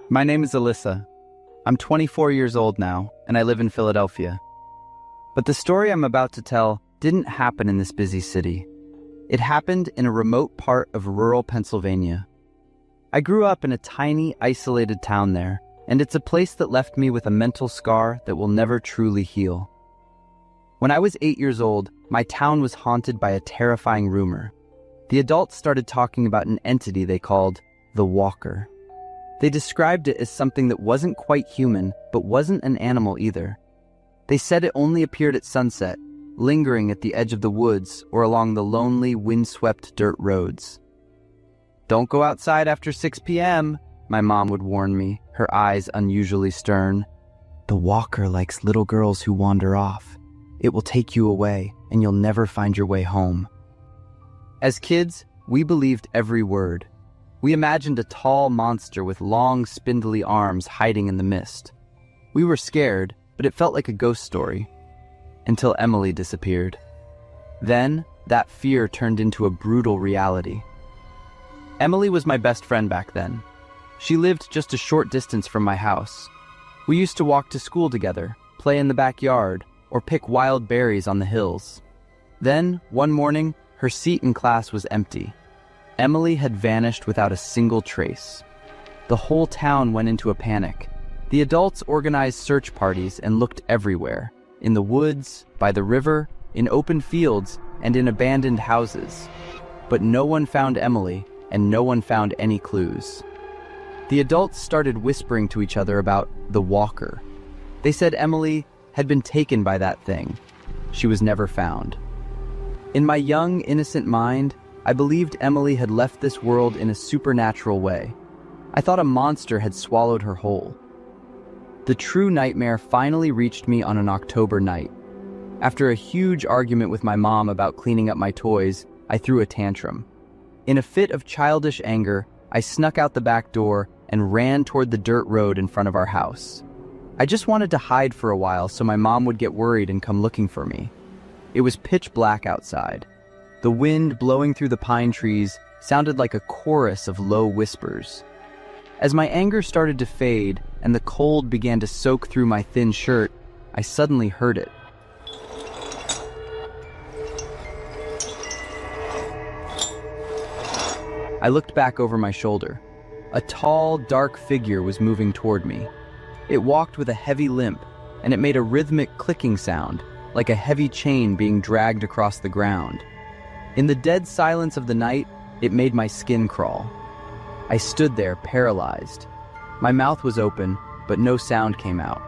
My name is Alyssa. I'm 24 years old now, and I live in Philadelphia. But the story I'm about to tell didn't happen in this busy city. It happened in a remote part of rural Pennsylvania. I grew up in a tiny, isolated town there, and it's a place that left me with a mental scar that will never truly heal. When I was 8 years old, my town was haunted by a terrifying rumor. The adults started talking about an entity they called the Walker. They described it as something that wasn't quite human, but wasn't an animal either. They said it only appeared at sunset, lingering at the edge of the woods or along the lonely, windswept dirt roads. "Don't go outside after 6 p.m., my mom would warn me, her eyes unusually stern. "The Walker likes little girls who wander off. It will take you away, and you'll never find your way home." As kids, we believed every word. We imagined a tall monster with long, spindly arms hiding in the mist. We were scared, but it felt like a ghost story. Until Emily disappeared. Then, that fear turned into a brutal reality. Emily was my best friend back then. She lived just a short distance from my house. We used to walk to school together, play in the backyard, or pick wild berries on the hills. Then, one morning, her seat in class was empty. Emily had vanished without a single trace. The whole town went into a panic. The adults organized search parties and looked everywhere, in the woods, by the river, in open fields, and in abandoned houses. But no one found Emily, and no one found any clues. The adults started whispering to each other about the Walker. They said Emily had been taken by that thing. She was never found. In my young, innocent mind, I believed Emily had left this world in a supernatural way. I thought a monster had swallowed her whole. The true nightmare finally reached me on an October night. After a huge argument with my mom about cleaning up my toys, I threw a tantrum. In a fit of childish anger, I snuck out the back door and ran toward the dirt road in front of our house. I just wanted to hide for a while so my mom would get worried and come looking for me. It was pitch black outside. The wind blowing through the pine trees sounded like a chorus of low whispers. As my anger started to fade and the cold began to soak through my thin shirt, I suddenly heard it. I looked back over my shoulder. A tall, dark figure was moving toward me. It walked with a heavy limp, and it made a rhythmic clicking sound, like a heavy chain being dragged across the ground. In the dead silence of the night, it made my skin crawl. I stood there, paralyzed. My mouth was open, but no sound came out.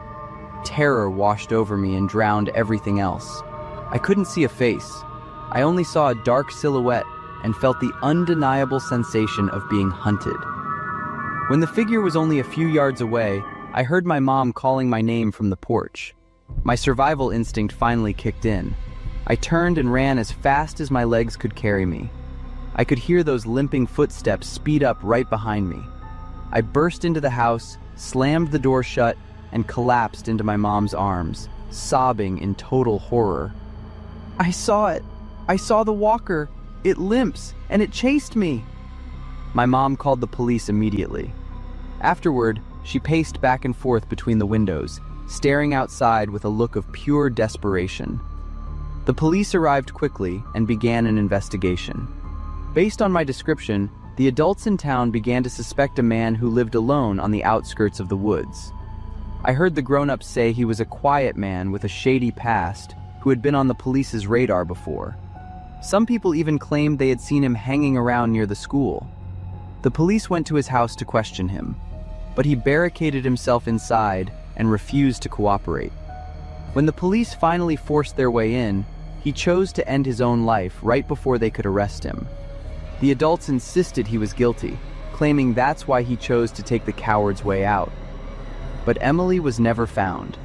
Terror washed over me and drowned everything else. I couldn't see a face. I only saw a dark silhouette and felt the undeniable sensation of being hunted. When the figure was only a few yards away, I heard my mom calling my name from the porch. My survival instinct finally kicked in. I turned and ran as fast as my legs could carry me. I could hear those limping footsteps speed up right behind me. I burst into the house, slammed the door shut, and collapsed into my mom's arms, sobbing in total horror. "I saw it! I saw the Walker! It limps, and it chased me!" My mom called the police immediately. Afterward, she paced back and forth between the windows, staring outside with a look of pure desperation. The police arrived quickly and began an investigation. Based on my description, the adults in town began to suspect a man who lived alone on the outskirts of the woods. I heard the grown-ups say he was a quiet man with a shady past who had been on the police's radar before. Some people even claimed they had seen him hanging around near the school. The police went to his house to question him, but he barricaded himself inside and refused to cooperate. When the police finally forced their way in, he chose to end his own life right before they could arrest him. The adults insisted he was guilty, claiming that's why he chose to take the coward's way out. But Emily was never found.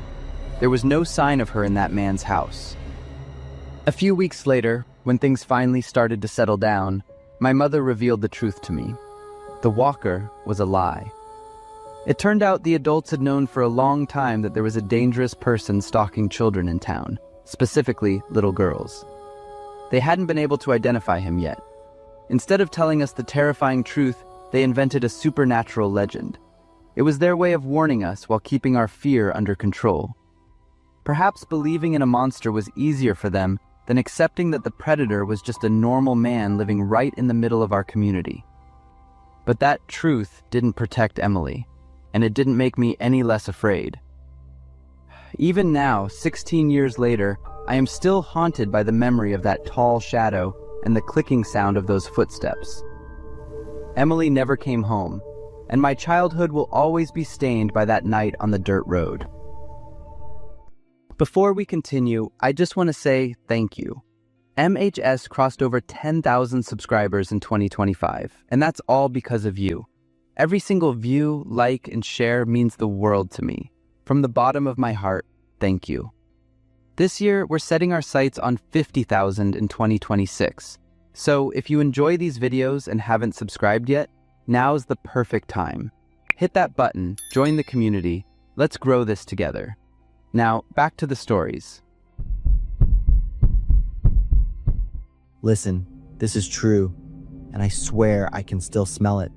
There was no sign of her in that man's house. A few weeks later, when things finally started to settle down, my mother revealed the truth to me. The Walker was a lie. It turned out the adults had known for a long time that there was a dangerous person stalking children in town, specifically little girls. They hadn't been able to identify him yet. Instead of telling us the terrifying truth, they invented a supernatural legend. It was their way of warning us while keeping our fear under control. Perhaps believing in a monster was easier for them than accepting that the predator was just a normal man living right in the middle of our community. But that truth didn't protect Emily, and it didn't make me any less afraid. Even now, 16 years later, I am still haunted by the memory of that tall shadow and the clicking sound of those footsteps. Emily never came home, and my childhood will always be stained by that night on the dirt road. Before we continue, I just want to say thank you. MHS crossed over 10,000 subscribers in 2025, and that's all because of you. Every single view, like, and share means the world to me. From the bottom of my heart, thank you. This year, we're setting our sights on 50,000 in 2026. So if you enjoy these videos and haven't subscribed yet, now's the perfect time. Hit that button, join the community, let's grow this together. Now, back to the stories. Listen, this is true, and I swear I can still smell it.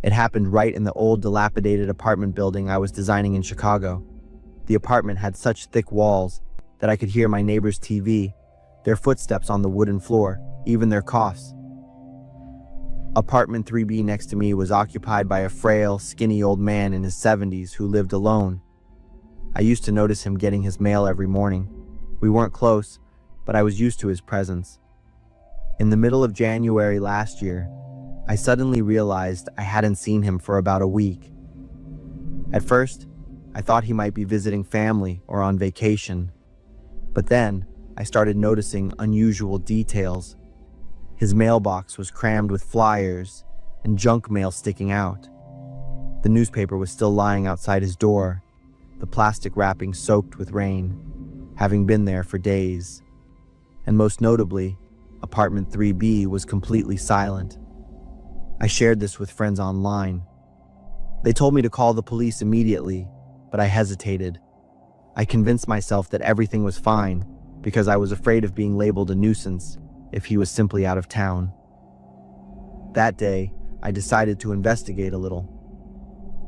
It happened right in the old dilapidated apartment building I was designing in Chicago. The apartment had such thick walls that I could hear my neighbor's TV, their footsteps on the wooden floor, even their coughs. Apartment 3B next to me was occupied by a frail, skinny old man in his 70s who lived alone. I used to notice him getting his mail every morning. We weren't close, but I was used to his presence. In the middle of January last year, I suddenly realized I hadn't seen him for about a week. At first, I thought he might be visiting family or on vacation. But then, I started noticing unusual details. His mailbox was crammed with flyers and junk mail sticking out. The newspaper was still lying outside his door, the plastic wrapping soaked with rain, having been there for days. And most notably, apartment 3B was completely silent. I shared this with friends online. They told me to call the police immediately, but I hesitated. I convinced myself that everything was fine because I was afraid of being labeled a nuisance if he was simply out of town. That day, I decided to investigate a little.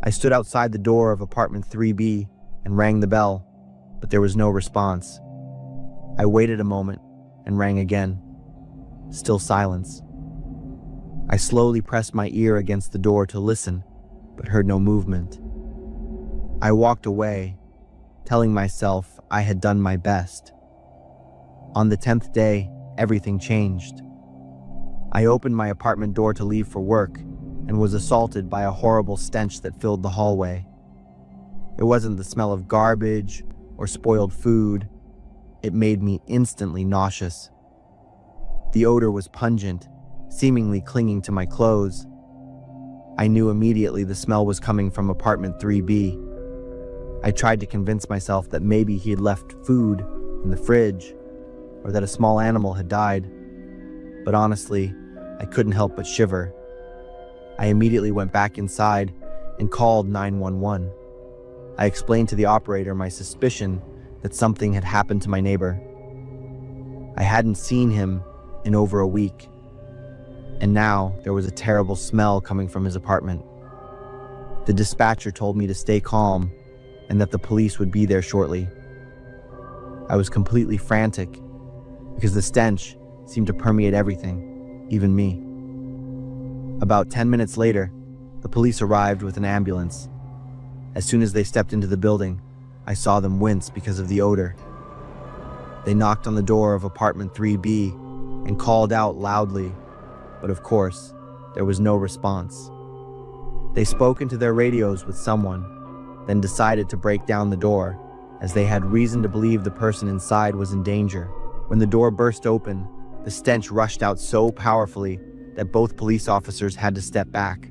I stood outside the door of apartment 3B and rang the bell, but there was no response. I waited a moment and rang again. Still silence. I slowly pressed my ear against the door to listen, but heard no movement. I walked away, telling myself I had done my best. On the 10th day, everything changed. I opened my apartment door to leave for work and was assaulted by a horrible stench that filled the hallway. It wasn't the smell of garbage or spoiled food. It made me instantly nauseous. The odor was pungent, seemingly clinging to my clothes. I knew immediately the smell was coming from apartment 3B. I tried to convince myself that maybe he had left food in the fridge or that a small animal had died. But honestly, I couldn't help but shiver. I immediately went back inside and called 911. I explained to the operator my suspicion that something had happened to my neighbor. I hadn't seen him in over a week, and now there was a terrible smell coming from his apartment. The dispatcher told me to stay calm and that the police would be there shortly. I was completely frantic because the stench seemed to permeate everything, even me. About 10 minutes later, the police arrived with an ambulance. As soon as they stepped into the building, I saw them wince because of the odor. They knocked on the door of apartment 3B and called out loudly, but of course, there was no response. They spoke into their radios with someone, then decided to break down the door, as they had reason to believe the person inside was in danger. When the door burst open, the stench rushed out so powerfully that both police officers had to step back.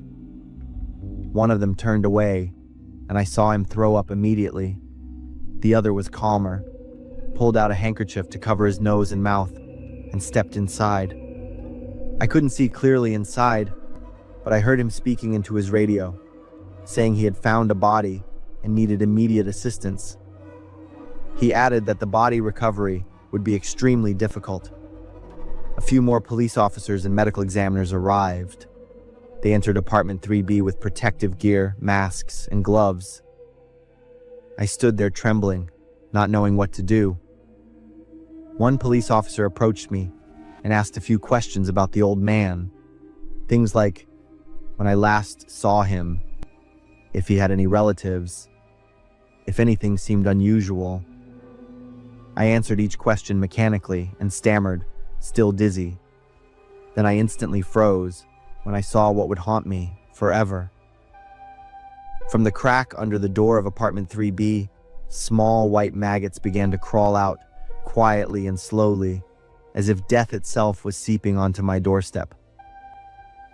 One of them turned away, and I saw him throw up immediately. The other was calmer, pulled out a handkerchief to cover his nose and mouth, and stepped inside. I couldn't see clearly inside, but I heard him speaking into his radio, saying he had found a body and needed immediate assistance. He added that the body recovery would be extremely difficult. A few more police officers and medical examiners arrived. They entered apartment 3B with protective gear, masks, and gloves. I stood there trembling, not knowing what to do. One police officer approached me and asked a few questions about the old man. Things like when I last saw him, if he had any relatives, if anything seemed unusual. I answered each question mechanically and stammered, still dizzy. Then I instantly froze when I saw what would haunt me forever. From the crack under the door of apartment 3B, small white maggots began to crawl out, quietly and slowly, as if death itself was seeping onto my doorstep.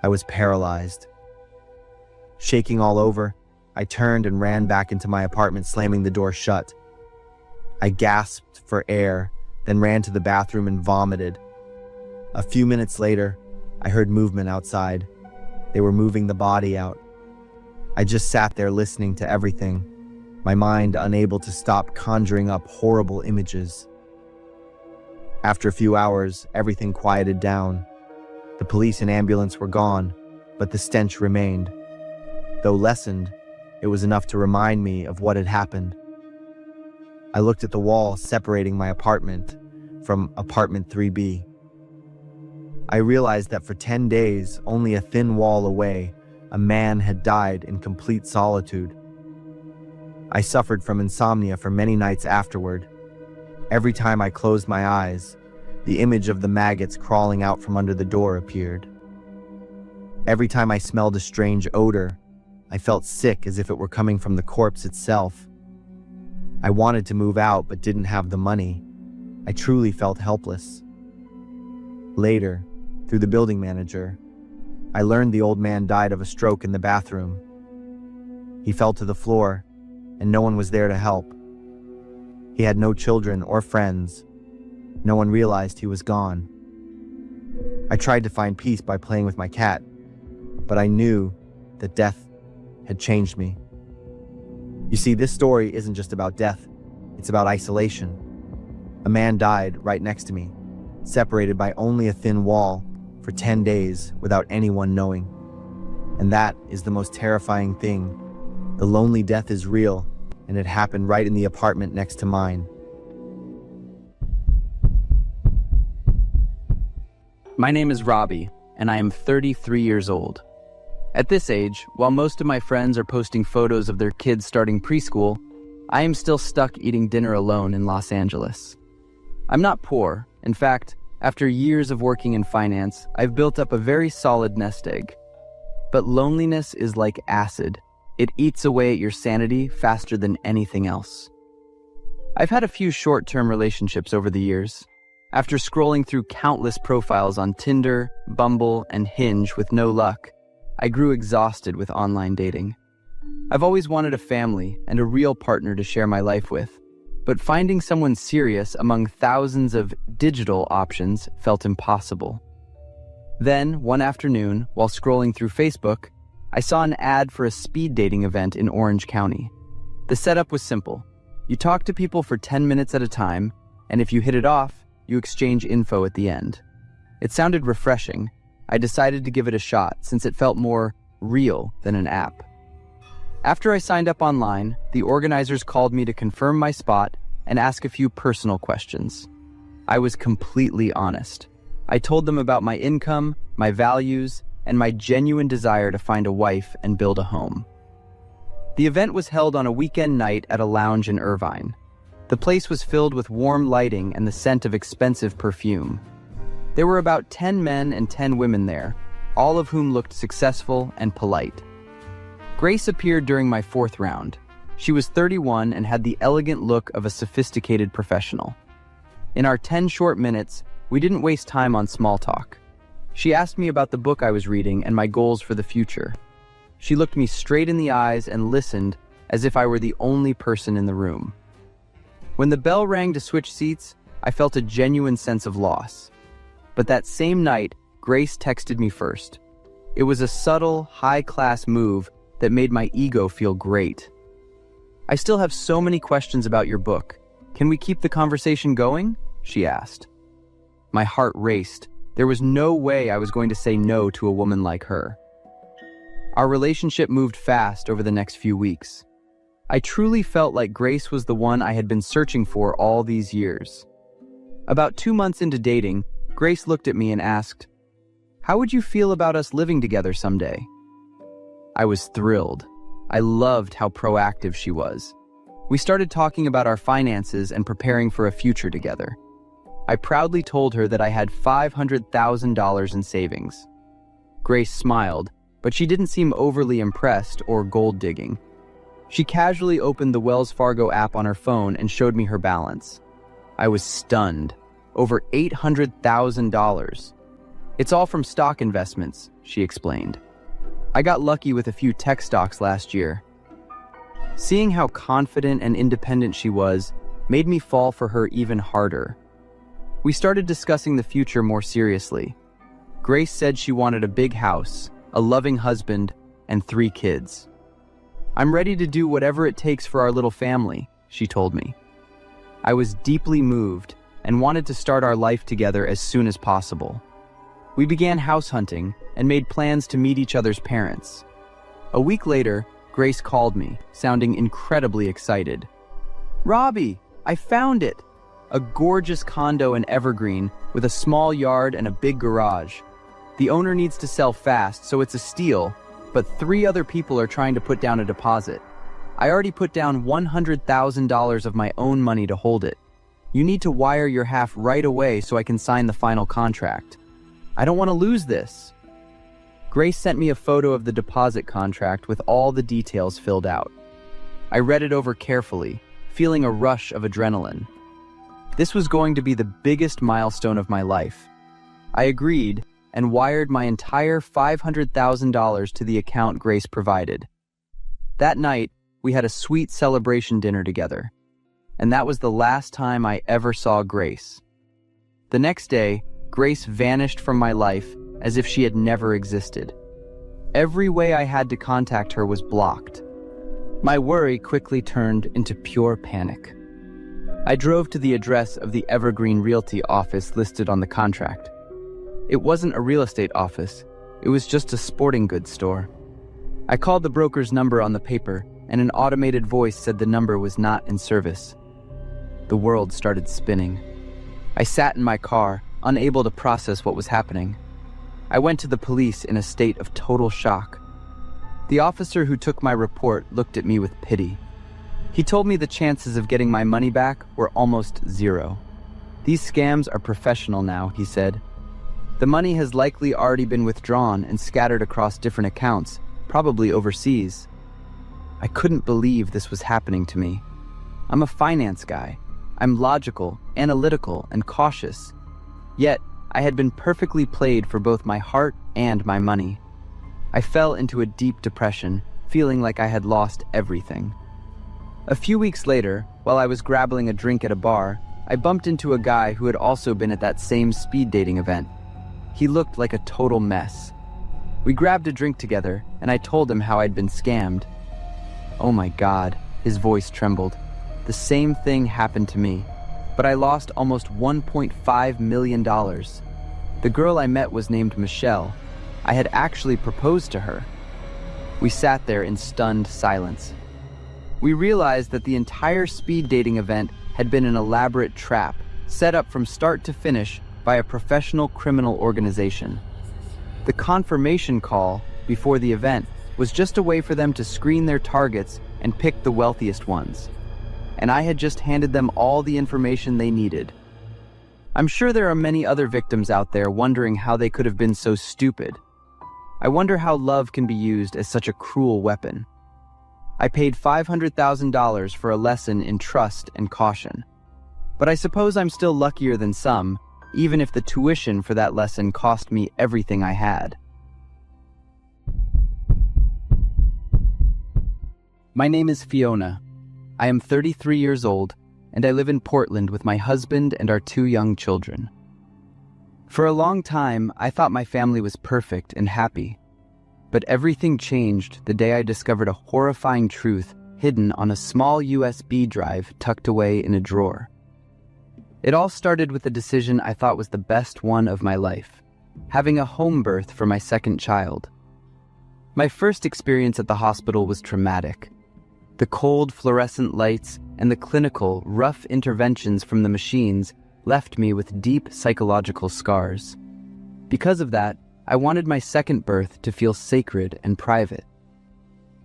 I was paralyzed. Shaking all over, I turned and ran back into my apartment, slamming the door shut. I gasped for air, then ran to the bathroom and vomited. A few minutes later, I heard movement outside. They were moving the body out. I just sat there listening to everything, my mind unable to stop conjuring up horrible images. After a few hours, everything quieted down. The police and ambulance were gone, but the stench remained. Though lessened, it was enough to remind me of what had happened. I looked at the wall separating my apartment from apartment 3B. I realized that for 10 days, only a thin wall away, a man had died in complete solitude. I suffered from insomnia for many nights afterward. Every time I closed my eyes, the image of the maggots crawling out from under the door appeared. Every time I smelled a strange odor, I felt sick as if it were coming from the corpse itself. I wanted to move out but didn't have the money. I truly felt helpless. Later, through the building manager, I learned the old man died of a stroke in the bathroom. He fell to the floor, and no one was there to help. He had no children or friends. No one realized he was gone. I tried to find peace by playing with my cat, but I knew that death had changed me. You see, this story isn't just about death, it's about isolation. A man died right next to me, separated by only a thin wall, for 10 days without anyone knowing. And that is the most terrifying thing. The lonely death is real, and it happened right in the apartment next to mine. My name is Robbie, and I am 33 years old. At this age, while most of my friends are posting photos of their kids starting preschool, I am still stuck eating dinner alone in Los Angeles. I'm not poor. In fact, after years of working in finance, I've built up a very solid nest egg. But loneliness is like acid. It eats away at your sanity faster than anything else. I've had a few short-term relationships over the years. After scrolling through countless profiles on Tinder, Bumble, and Hinge with no luck, I grew exhausted with online dating. I've always wanted a family and a real partner to share my life with, but finding someone serious among thousands of digital options felt impossible. Then, one afternoon, while scrolling through Facebook, I saw an ad for a speed dating event in Orange County. The setup was simple. You talk to people for 10 minutes at a time, and if you hit it off, you exchange info at the end. It sounded refreshing. I decided to give it a shot since it felt more real than an app. After I signed up online, the organizers called me to confirm my spot and ask a few personal questions. I was completely honest. I told them about my income, my values, and my genuine desire to find a wife and build a home. The event was held on a weekend night at a lounge in Irvine. The place was filled with warm lighting and the scent of expensive perfume. There were about 10 men and 10 women there, all of whom looked successful and polite. Grace appeared during my fourth round. She was 31 and had the elegant look of a sophisticated professional. In our 10 short minutes, we didn't waste time on small talk. She asked me about the book I was reading and my goals for the future. She looked me straight in the eyes and listened as if I were the only person in the room. When the bell rang to switch seats, I felt a genuine sense of loss. But that same night, Grace texted me first. It was a subtle, high-class move that made my ego feel great. "I still have so many questions about your book. Can we keep the conversation going?" she asked. My heart raced. There was no way I was going to say no to a woman like her. Our relationship moved fast over the next few weeks. I truly felt like Grace was the one I had been searching for all these years. About 2 months into dating, Grace looked at me and asked, "How would you feel about us living together someday?" I was thrilled. I loved how proactive she was. We started talking about our finances and preparing for a future together. I proudly told her that I had $500,000 in savings. Grace smiled, but she didn't seem overly impressed or gold-digging. She casually opened the Wells Fargo app on her phone and showed me her balance. I was stunned. Over $800,000. "It's all from stock investments," she explained. "I got lucky with a few tech stocks last year." Seeing how confident and independent she was made me fall for her even harder. We started discussing the future more seriously. Grace said she wanted a big house, a loving husband, and 3 kids. "I'm ready to do whatever it takes for our little family," she told me. I was deeply moved and wanted to start our life together as soon as possible. We began house hunting and made plans to meet each other's parents. A week later, Grace called me, sounding incredibly excited. "Robbie, I found it! A gorgeous condo in Evergreen with a small yard and a big garage. The owner needs to sell fast, so it's a steal, but 3 other people are trying to put down a deposit. I already put down $100,000 of my own money to hold it. You need to wire your half right away so I can sign the final contract. I don't want to lose this." Grace sent me a photo of the deposit contract with all the details filled out. I read it over carefully, feeling a rush of adrenaline. This was going to be the biggest milestone of my life. I agreed and wired my entire $500,000 to the account Grace provided. That night, we had a sweet celebration dinner together, and that was the last time I ever saw Grace. The next day, Grace vanished from my life as if she had never existed. Every way I had to contact her was blocked. My worry quickly turned into pure panic. I drove to the address of the Evergreen Realty office listed on the contract. It wasn't a real estate office, it was just a sporting goods store. I called the broker's number on the paper, and an automated voice said the number was not in service. The world started spinning. I sat in my car, unable to process what was happening. I went to the police in a state of total shock. The officer who took my report looked at me with pity. He told me the chances of getting my money back were almost 0. "These scams are professional now," he said. "The money has likely already been withdrawn and scattered across different accounts, probably overseas." I couldn't believe this was happening to me. I'm a finance guy. I'm logical, analytical, and cautious. Yet, I had been perfectly played for both my heart and my money. I fell into a deep depression, feeling like I had lost everything. A few weeks later, while I was grabbing a drink at a bar, I bumped into a guy who had also been at that same speed dating event. He looked like a total mess. We grabbed a drink together, and I told him how I'd been scammed. "Oh my God," his voice trembled. "The same thing happened to me, but I lost almost $1.5 million. The girl I met was named Michelle. I had actually proposed to her." We sat there in stunned silence. We realized that the entire speed dating event had been an elaborate trap, set up from start to finish by a professional criminal organization. The confirmation call before the event was just a way for them to screen their targets and pick the wealthiest ones. And I had just handed them all the information they needed. I'm sure there are many other victims out there wondering how they could have been so stupid. I wonder how love can be used as such a cruel weapon. I paid $500,000 for a lesson in trust and caution. But I suppose I'm still luckier than some, even if the tuition for that lesson cost me everything I had. My name is Fiona. I am 33 years old, and I live in Portland with my husband and our 2 young children. For a long time, I thought my family was perfect and happy. But everything changed the day I discovered a horrifying truth hidden on a small USB drive tucked away in a drawer. It all started with a decision I thought was the best one of my life: having a home birth for my second child. My first experience at the hospital was traumatic. The cold fluorescent lights and the clinical, rough interventions from the machines left me with deep psychological scars. Because of that, I wanted my second birth to feel sacred and private.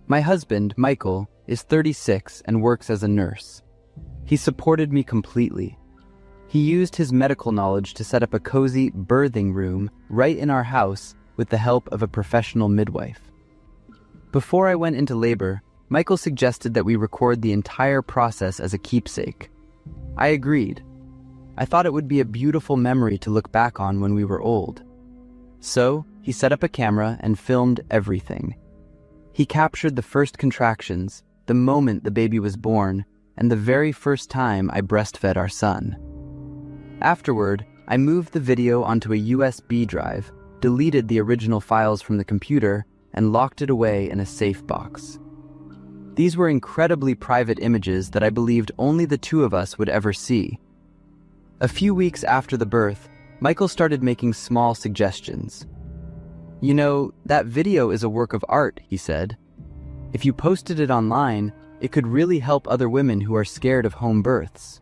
My husband, Michael, is 36 and works as a nurse. He supported me completely. He used his medical knowledge to set up a cozy birthing room right in our house with the help of a professional midwife. Before I went into labor, Michael suggested that we record the entire process as a keepsake. I agreed. I thought it would be a beautiful memory to look back on when we were old. So, he set up a camera and filmed everything. He captured the first contractions, the moment the baby was born, and the very first time I breastfed our son. Afterward, I moved the video onto a USB drive, deleted the original files from the computer, and locked it away in a safe box. These were incredibly private images that I believed only the two of us would ever see. A few weeks after the birth, Michael started making small suggestions. "You know, that video is a work of art," he said. "If you posted it online, it could really help other women who are scared of home births."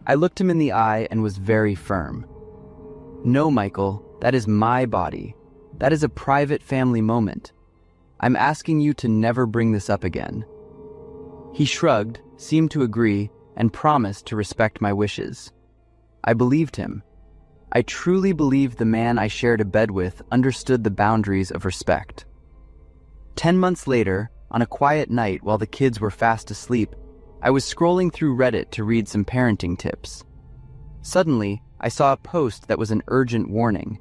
I looked him in the eye and was very firm. "No, Michael, that is my body. That is a private family moment. I'm asking you to never bring this up again." He shrugged, seemed to agree, and promised to respect my wishes. I believed him. I truly believed the man I shared a bed with understood the boundaries of respect. 10 months later, on a quiet night while the kids were fast asleep, I was scrolling through Reddit to read some parenting tips. Suddenly, I saw a post that was an urgent warning.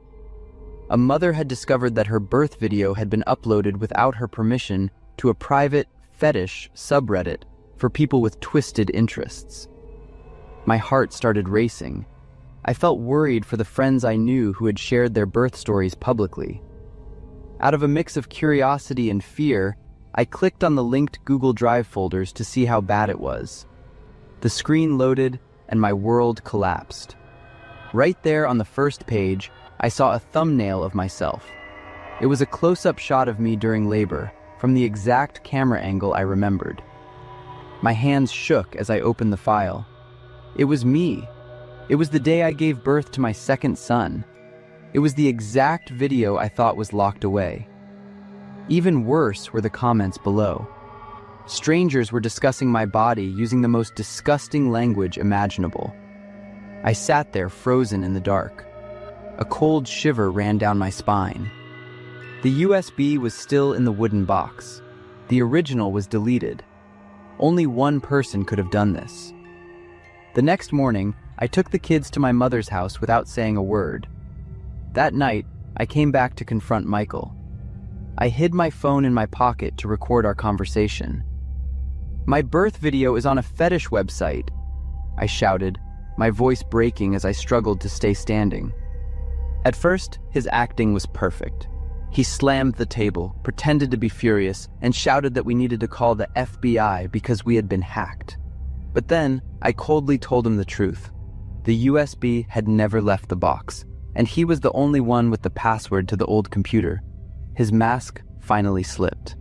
A mother had discovered that her birth video had been uploaded without her permission to a private fetish subreddit for people with twisted interests. My heart started racing. I felt worried for the friends I knew who had shared their birth stories publicly. Out of a mix of curiosity and fear, I clicked on the linked Google Drive folders to see how bad it was. The screen loaded, and my world collapsed. Right there on the first page, I saw a thumbnail of myself. It was a close-up shot of me during labor, from the exact camera angle I remembered. My hands shook as I opened the file. It was me. It was the day I gave birth to my second son. It was the exact video I thought was locked away. Even worse were the comments below. Strangers were discussing my body using the most disgusting language imaginable. I sat there frozen in the dark. A cold shiver ran down my spine. The USB was still in the wooden box. The original was deleted. Only one person could have done this. The next morning, I took the kids to my mother's house without saying a word. That night, I came back to confront Michael. I hid my phone in my pocket to record our conversation. "My birth video is on a fetish website," I shouted, my voice breaking as I struggled to stay standing. At first, his acting was perfect. He slammed the table, pretended to be furious, and shouted that we needed to call the FBI because we had been hacked. But then, I coldly told him the truth. The USB had never left the box, and he was the only one with the password to the old computer. His mask finally slipped.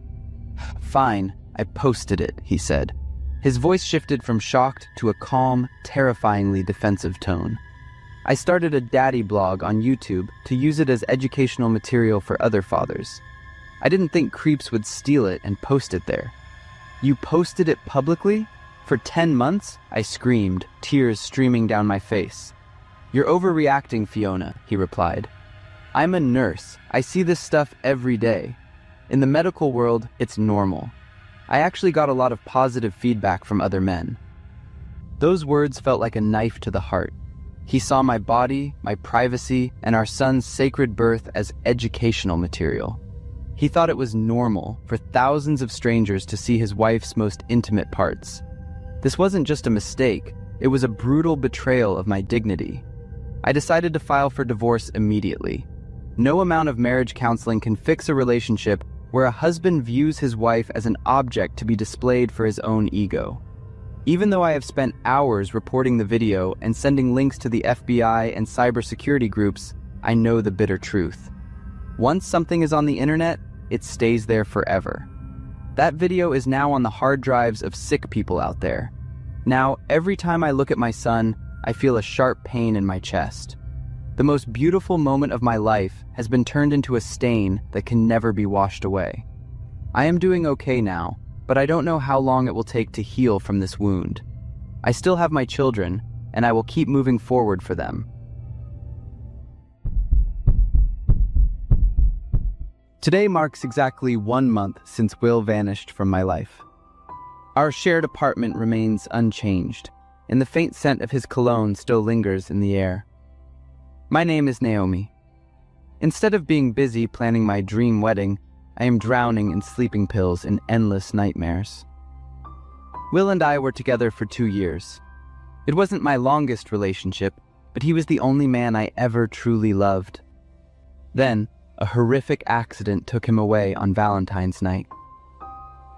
"Fine, I posted it," he said. His voice shifted from shocked to a calm, terrifyingly defensive tone. "I started a daddy blog on YouTube to use it as educational material for other fathers. I didn't think creeps would steal it and post it there." "You posted it publicly? For 10 months?" I screamed, tears streaming down my face. "You're overreacting, Fiona," he replied. "I'm a nurse. I see this stuff every day. In the medical world, it's normal. I actually got a lot of positive feedback from other men." Those words felt like a knife to the heart. He saw my body, my privacy, and our son's sacred birth as educational material. He thought it was normal for thousands of strangers to see his wife's most intimate parts. This wasn't just a mistake, it was a brutal betrayal of my dignity. I decided to file for divorce immediately. No amount of marriage counseling can fix a relationship where a husband views his wife as an object to be displayed for his own ego. Even though I have spent hours reporting the video and sending links to the FBI and cybersecurity groups, I know the bitter truth. Once something is on the internet, it stays there forever. That video is now on the hard drives of sick people out there. Now, every time I look at my son, I feel a sharp pain in my chest. The most beautiful moment of my life has been turned into a stain that can never be washed away. I am doing okay now, but I don't know how long it will take to heal from this wound. I still have my children, and I will keep moving forward for them. Today marks exactly 1 month since Will vanished from my life. Our shared apartment remains unchanged, and the faint scent of his cologne still lingers in the air. My name is Naomi. Instead of being busy planning my dream wedding, I am drowning in sleeping pills and endless nightmares. Will and I were together for 2 years. It wasn't my longest relationship, but he was the only man I ever truly loved. Then, a horrific accident took him away on Valentine's night.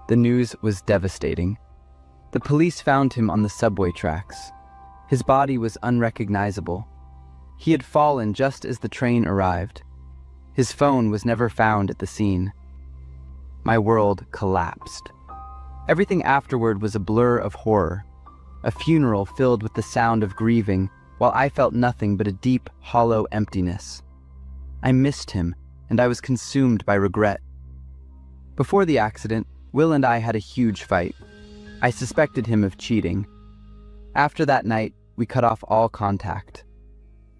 The news was devastating. The police found him on the subway tracks. His body was unrecognizable. He had fallen just as the train arrived. His phone was never found at the scene. My world collapsed. Everything afterward was a blur of horror, a funeral filled with the sound of grieving, while I felt nothing but a deep, hollow emptiness. I missed him, and I was consumed by regret. Before the accident, Will and I had a huge fight. I suspected him of cheating. After that night, we cut off all contact.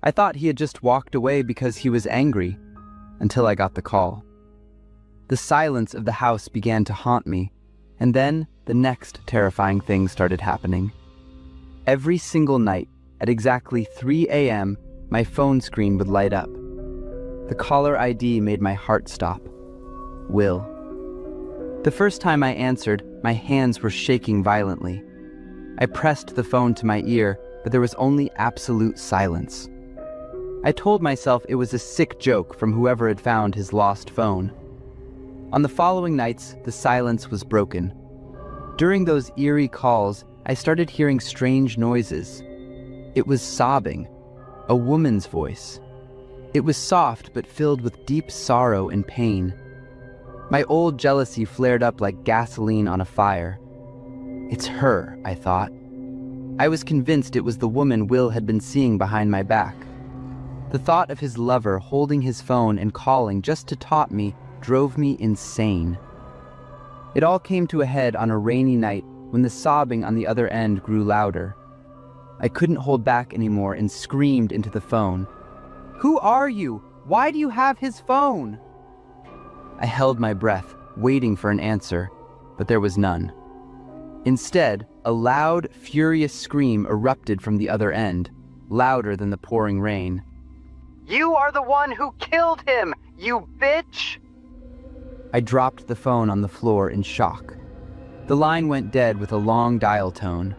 I thought he had just walked away because he was angry, until I got the call. The silence of the house began to haunt me, and then the next terrifying thing started happening. Every single night, at exactly 3 a.m., my phone screen would light up. The caller ID made my heart stop. Will. The first time I answered, my hands were shaking violently. I pressed the phone to my ear, but there was only absolute silence. I told myself it was a sick joke from whoever had found his lost phone. On the following nights, the silence was broken. During those eerie calls, I started hearing strange noises. It was sobbing, a woman's voice. It was soft but filled with deep sorrow and pain. My old jealousy flared up like gasoline on a fire. It's her, I thought. I was convinced it was the woman Will had been seeing behind my back. The thought of his lover holding his phone and calling just to taunt me drove me insane. It all came to a head on a rainy night when the sobbing on the other end grew louder. I couldn't hold back anymore and screamed into the phone. "Who are you? Why do you have his phone?" I held my breath, waiting for an answer, but there was none. Instead, a loud, furious scream erupted from the other end, louder than the pouring rain. "You are the one who killed him, you bitch!" I dropped the phone on the floor in shock. The line went dead with a long dial tone.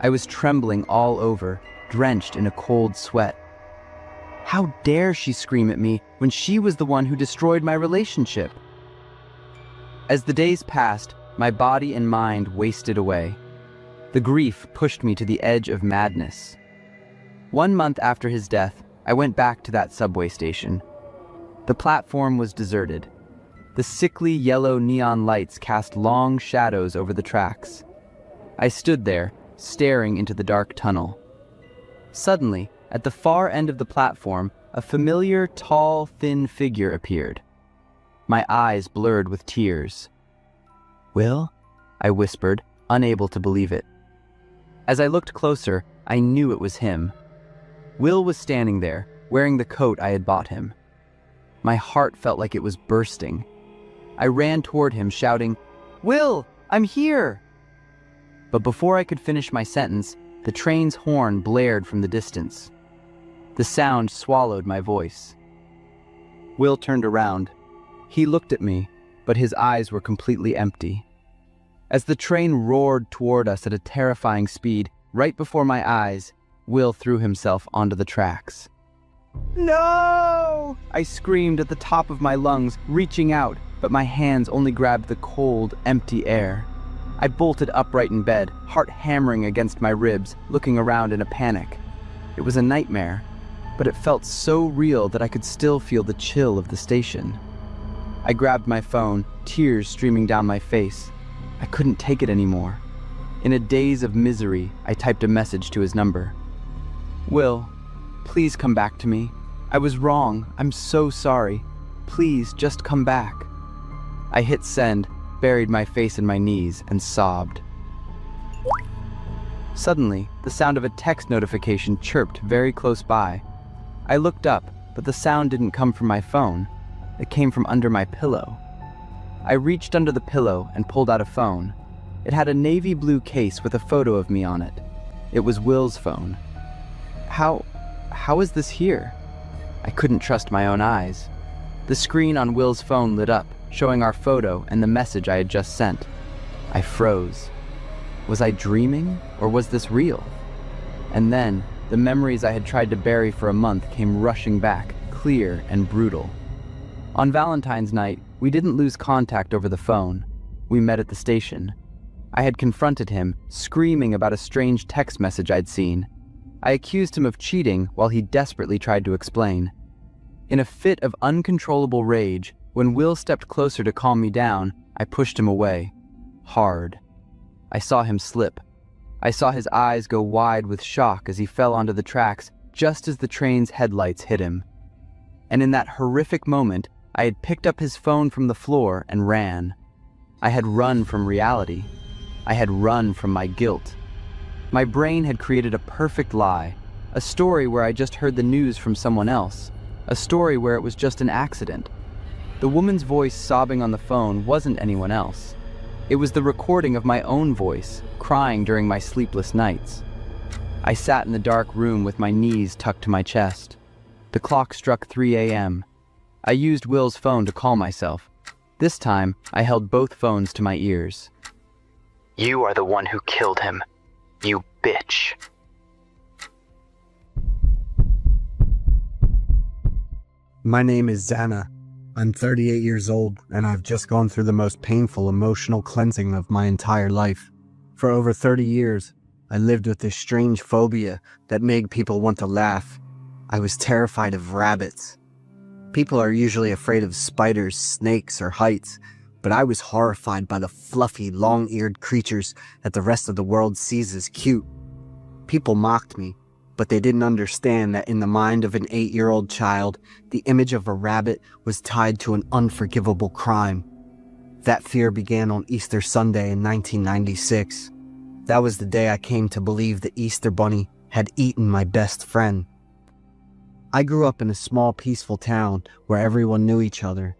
I was trembling all over, drenched in a cold sweat. How dare she scream at me when she was the one who destroyed my relationship? As the days passed, my body and mind wasted away. The grief pushed me to the edge of madness. 1 month after his death, I went back to that subway station. The platform was deserted. The sickly yellow neon lights cast long shadows over the tracks. I stood there, staring into the dark tunnel. Suddenly, at the far end of the platform, a familiar, tall, thin figure appeared. My eyes blurred with tears. "Will?" I whispered, unable to believe it. As I looked closer, I knew it was him. Will was standing there, wearing the coat I had bought him. My heart felt like it was bursting. I ran toward him, shouting, "Will, I'm here!" But before I could finish my sentence, the train's horn blared from the distance. The sound swallowed my voice. Will turned around. He looked at me, but his eyes were completely empty. As the train roared toward us at a terrifying speed, right before my eyes, Will threw himself onto the tracks. "No!" I screamed at the top of my lungs, reaching out, but my hands only grabbed the cold, empty air. I bolted upright in bed, heart hammering against my ribs, looking around in a panic. It was a nightmare, but it felt so real that I could still feel the chill of the station. I grabbed my phone, tears streaming down my face. I couldn't take it anymore. In a daze of misery, I typed a message to his number. "Will, please come back to me. I was wrong. I'm so sorry. Please, just come back." I hit send, buried my face in my knees, and sobbed. Suddenly, the sound of a text notification chirped very close by. I looked up, but the sound didn't come from my phone. It came from under my pillow. I reached under the pillow and pulled out a phone. It had a navy blue case with a photo of me on it. It was Will's phone. How is this here? I couldn't trust my own eyes. The screen on Will's phone lit up, showing our photo and the message I had just sent. I froze. Was I dreaming, or was this real? And then, the memories I had tried to bury for a month came rushing back, clear and brutal. On Valentine's night, we didn't lose contact over the phone. We met at the station. I had confronted him, screaming about a strange text message I'd seen. I accused him of cheating while he desperately tried to explain. In a fit of uncontrollable rage, when Will stepped closer to calm me down, I pushed him away. Hard. I saw him slip. I saw his eyes go wide with shock as he fell onto the tracks just as the train's headlights hit him. And in that horrific moment, I had picked up his phone from the floor and ran. I had run from reality. I had run from my guilt. My brain had created a perfect lie, a story where I just heard the news from someone else, a story where it was just an accident. The woman's voice sobbing on the phone wasn't anyone else. It was the recording of my own voice, crying during my sleepless nights. I sat in the dark room with my knees tucked to my chest. The clock struck 3 a.m. I used Will's phone to call myself. This time, I held both phones to my ears. "You are the one who killed him. You bitch." My name is Xana. I'm 38 years old, and I've just gone through the most painful emotional cleansing of my entire life. For over 30 years, I lived with this strange phobia that made people want to laugh. I was terrified of rabbits. People are usually afraid of spiders, snakes, or heights, but I was horrified by the fluffy, long-eared creatures that the rest of the world sees as cute. People mocked me, but they didn't understand that in the mind of an 8-year-old child, the image of a rabbit was tied to an unforgivable crime. That fear began on Easter Sunday in 1996. That was the day I came to believe the Easter Bunny had eaten my best friend. I grew up in a small, peaceful town where everyone knew each other.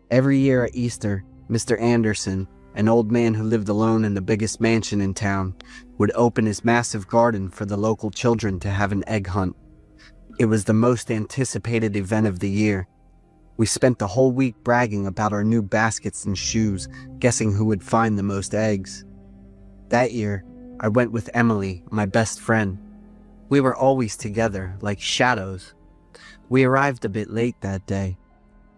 Every year at Easter, Mr. Anderson, an old man who lived alone in the biggest mansion in town, would open his massive garden for the local children to have an egg hunt. It was the most anticipated event of the year. We spent the whole week bragging about our new baskets and shoes, guessing who would find the most eggs. That year, I went with Emily, my best friend. We were always together, like shadows. We arrived a bit late that day.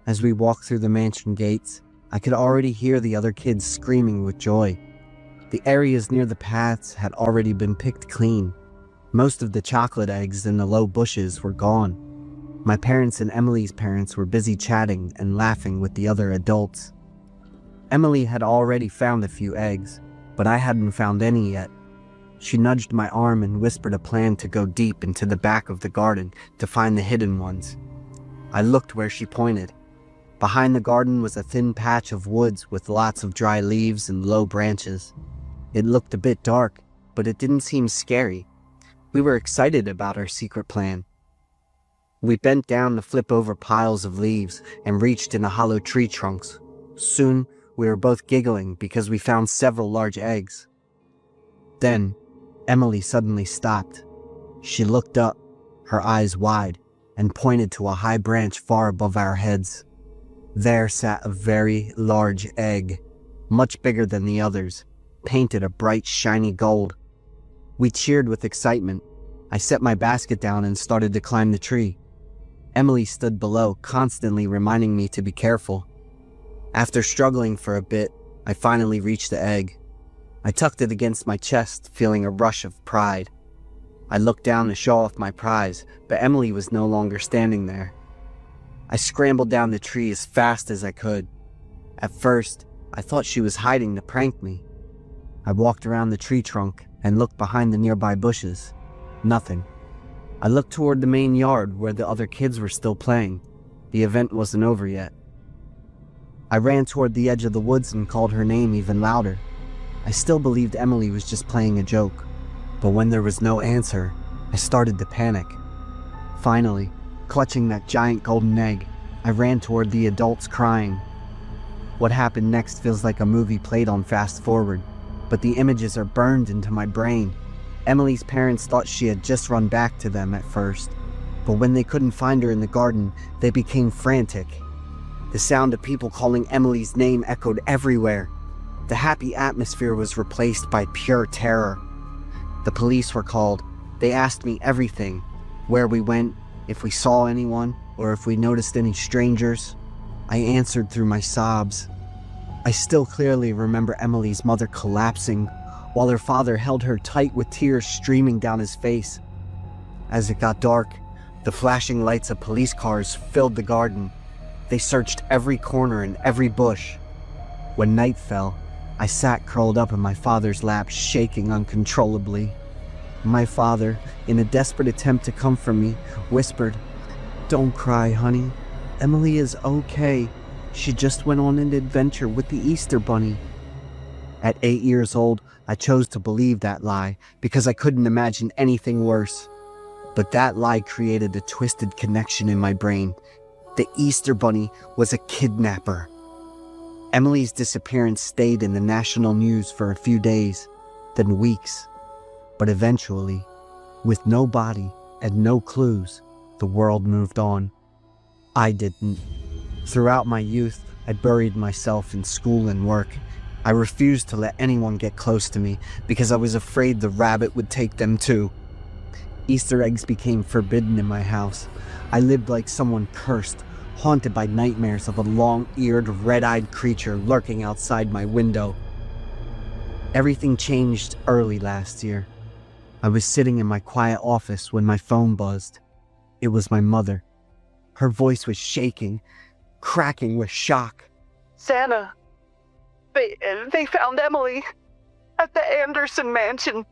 As we walked through the mansion gates, I could already hear the other kids screaming with joy. The areas near the paths had already been picked clean. Most of the chocolate eggs in the low bushes were gone. My parents and Emily's parents were busy chatting and laughing with the other adults. Emily had already found a few eggs, but I hadn't found any yet. She nudged my arm and whispered a plan to go deep into the back of the garden to find the hidden ones. I looked where she pointed. Behind the garden was a thin patch of woods with lots of dry leaves and low branches. It looked a bit dark, but it didn't seem scary. We were excited about our secret plan. We bent down to flip over piles of leaves and reached in the hollow tree trunks. Soon, we were both giggling because we found several large eggs. Then, Emily suddenly stopped. She looked up, her eyes wide, and pointed to a high branch far above our heads. There sat a very large egg, much bigger than the others, painted a bright, shiny gold. We cheered with excitement. I set my basket down and started to climb the tree. Emily stood below, constantly reminding me to be careful. After struggling for a bit, I finally reached the egg. I tucked it against my chest, feeling a rush of pride. I looked down to show off my prize, but Emily was no longer standing there. I scrambled down the tree as fast as I could. At first, I thought she was hiding to prank me. I walked around the tree trunk and looked behind the nearby bushes. Nothing. I looked toward the main yard where the other kids were still playing. The event wasn't over yet. I ran toward the edge of the woods and called her name even louder. I still believed Emily was just playing a joke, but when there was no answer, I started to panic. Finally, clutching that giant golden egg, I ran toward the adults crying. What happened next feels like a movie played on fast forward, but the images are burned into my brain. Emily's parents thought she had just run back to them at first, but when they couldn't find her in the garden, they became frantic. The sound of people calling Emily's name echoed everywhere. The happy atmosphere was replaced by pure terror. The police were called. They asked me everything: where we went, if we saw anyone, or if we noticed any strangers. I answered through my sobs. I still clearly remember Emily's mother collapsing, while her father held her tight with tears streaming down his face. As it got dark, the flashing lights of police cars filled the garden. They searched every corner and every bush. When night fell, I sat curled up in my father's lap, shaking uncontrollably. My father, in a desperate attempt to comfort me, whispered, "Don't cry, honey. Emily is okay. She just went on an adventure with the Easter Bunny." At 8 years old, I chose to believe that lie because I couldn't imagine anything worse. But that lie created a twisted connection in my brain. The Easter Bunny was a kidnapper. Emily's disappearance stayed in the national news for a few days, then weeks. But eventually, with no body and no clues, the world moved on. I didn't. Throughout my youth, I buried myself in school and work. I refused to let anyone get close to me because I was afraid the rabbit would take them too. Easter eggs became forbidden in my house. I lived like someone cursed, haunted by nightmares of a long-eared, red-eyed creature lurking outside my window. Everything changed early last year. I was sitting in my quiet office when my phone buzzed. It was my mother. Her voice was shaking, cracking with shock. "Santa, they found Emily at the Anderson mansion."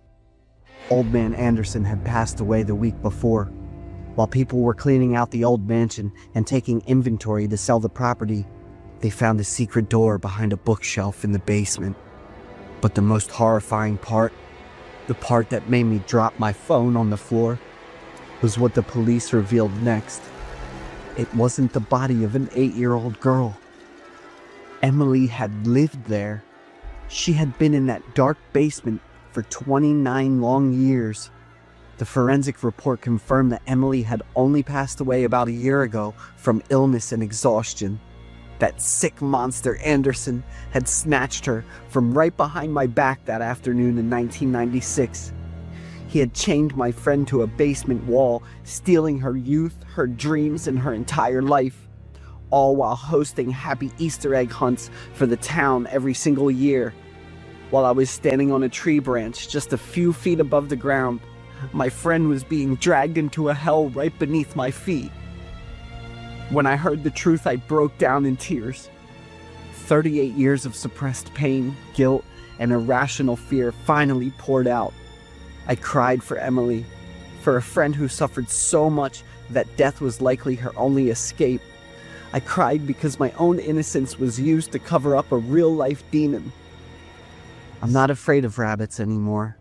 Old man Anderson had passed away the week before. While people were cleaning out the old mansion and taking inventory to sell the property, they found a secret door behind a bookshelf in the basement. But the most horrifying part, the part that made me drop my phone on the floor, was what the police revealed next. It wasn't the body of an 8-year-old girl. Emily had lived there. She had been in that dark basement for 29 long years. The forensic report confirmed that Emily had only passed away about a year ago from illness and exhaustion. That sick monster Anderson had snatched her from right behind my back that afternoon in 1996. He had chained my friend to a basement wall, stealing her youth, her dreams, and her entire life, all while hosting happy Easter egg hunts for the town every single year. While I was standing on a tree branch just a few feet above the ground, my friend was being dragged into a hell right beneath my feet. When I heard the truth, I broke down in tears. 38 years of suppressed pain, guilt, and irrational fear finally poured out. I cried for Emily, for a friend who suffered so much that death was likely her only escape. I cried because my own innocence was used to cover up a real-life demon. I'm not afraid of rabbits anymore,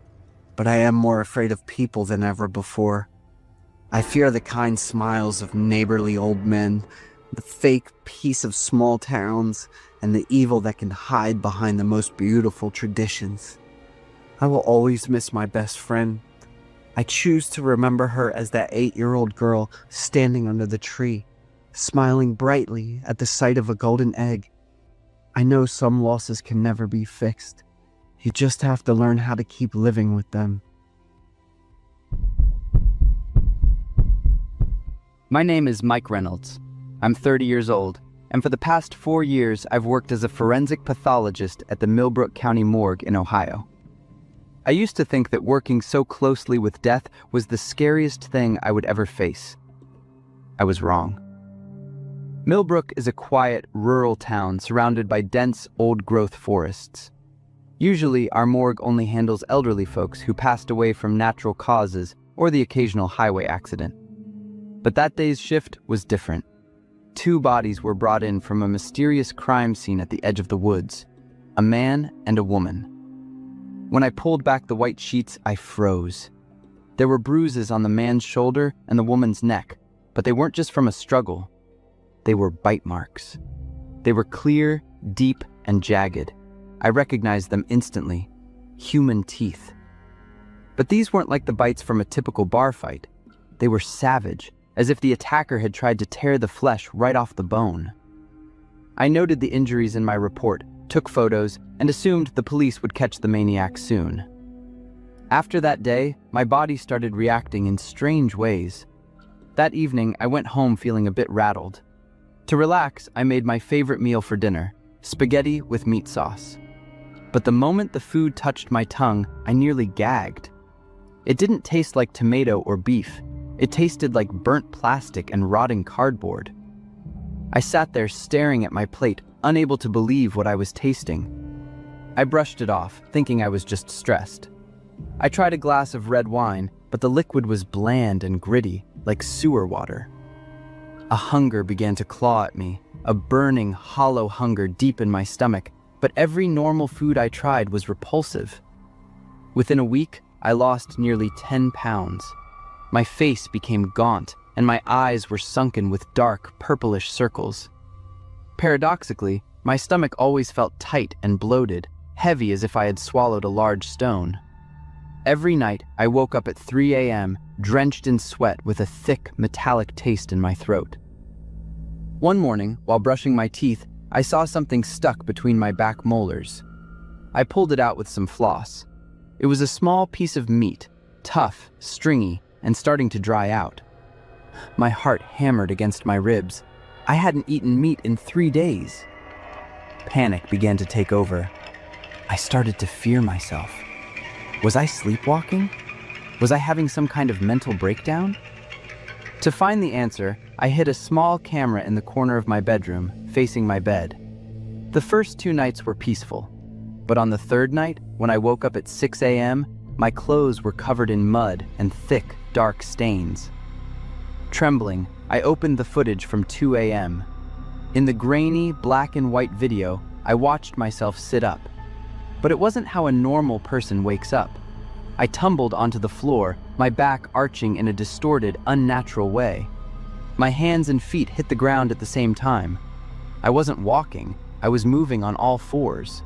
but I am more afraid of people than ever before. I fear the kind smiles of neighborly old men, the fake peace of small towns, and the evil that can hide behind the most beautiful traditions. I will always miss my best friend. I choose to remember her as that 8-year-old girl standing under the tree, smiling brightly at the sight of a golden egg. I know some losses can never be fixed. You just have to learn how to keep living with them. My name is Mike Reynolds. I'm 30 years old, and for the past 4 years, I've worked as a forensic pathologist at the Millbrook County Morgue in Ohio. I used to think that working so closely with death was the scariest thing I would ever face. I was wrong. Millbrook is a quiet, rural town surrounded by dense, old-growth forests. Usually, our morgue only handles elderly folks who passed away from natural causes or the occasional highway accident. But that day's shift was different. 2 bodies were brought in from a mysterious crime scene at the edge of the woods, a man and a woman. When I pulled back the white sheets, I froze. There were bruises on the man's shoulder and the woman's neck, but they weren't just from a struggle. They were bite marks. They were clear, deep, and jagged. I recognized them instantly. Human teeth. But these weren't like the bites from a typical bar fight. They were savage, as if the attacker had tried to tear the flesh right off the bone. I noted the injuries in my report, took photos, and assumed the police would catch the maniac soon. After that day, my body started reacting in strange ways. That evening, I went home feeling a bit rattled. To relax, I made my favorite meal for dinner, spaghetti with meat sauce. But the moment the food touched my tongue, I nearly gagged. It didn't taste like tomato or beef. It tasted like burnt plastic and rotting cardboard. I sat there staring at my plate, unable to believe what I was tasting. I brushed it off, thinking I was just stressed. I tried a glass of red wine, but the liquid was bland and gritty, like sewer water. A hunger began to claw at me, a burning, hollow hunger deep in my stomach, but every normal food I tried was repulsive. Within a week, I lost nearly 10 pounds. My face became gaunt, and my eyes were sunken with dark, purplish circles. Paradoxically, my stomach always felt tight and bloated, heavy as if I had swallowed a large stone. Every night, I woke up at 3 a.m., drenched in sweat with a thick, metallic taste in my throat. One morning, while brushing my teeth, I saw something stuck between my back molars. I pulled it out with some floss. It was a small piece of meat, tough, stringy, and starting to dry out. My heart hammered against my ribs. I hadn't eaten meat in 3 days. Panic began to take over. I started to fear myself. Was I sleepwalking? Was I having some kind of mental breakdown? To find the answer, I hid a small camera in the corner of my bedroom, facing my bed. The first 2 nights were peaceful, but on the 3rd night, when I woke up at 6 a.m., my clothes were covered in mud and thick, dark stains. Trembling, I opened the footage from 2 a.m. In the grainy, black and white video, I watched myself sit up. But it wasn't how a normal person wakes up. I tumbled onto the floor, my back arching in a distorted, unnatural way. My hands and feet hit the ground at the same time. I wasn't walking, I was moving on all 4s.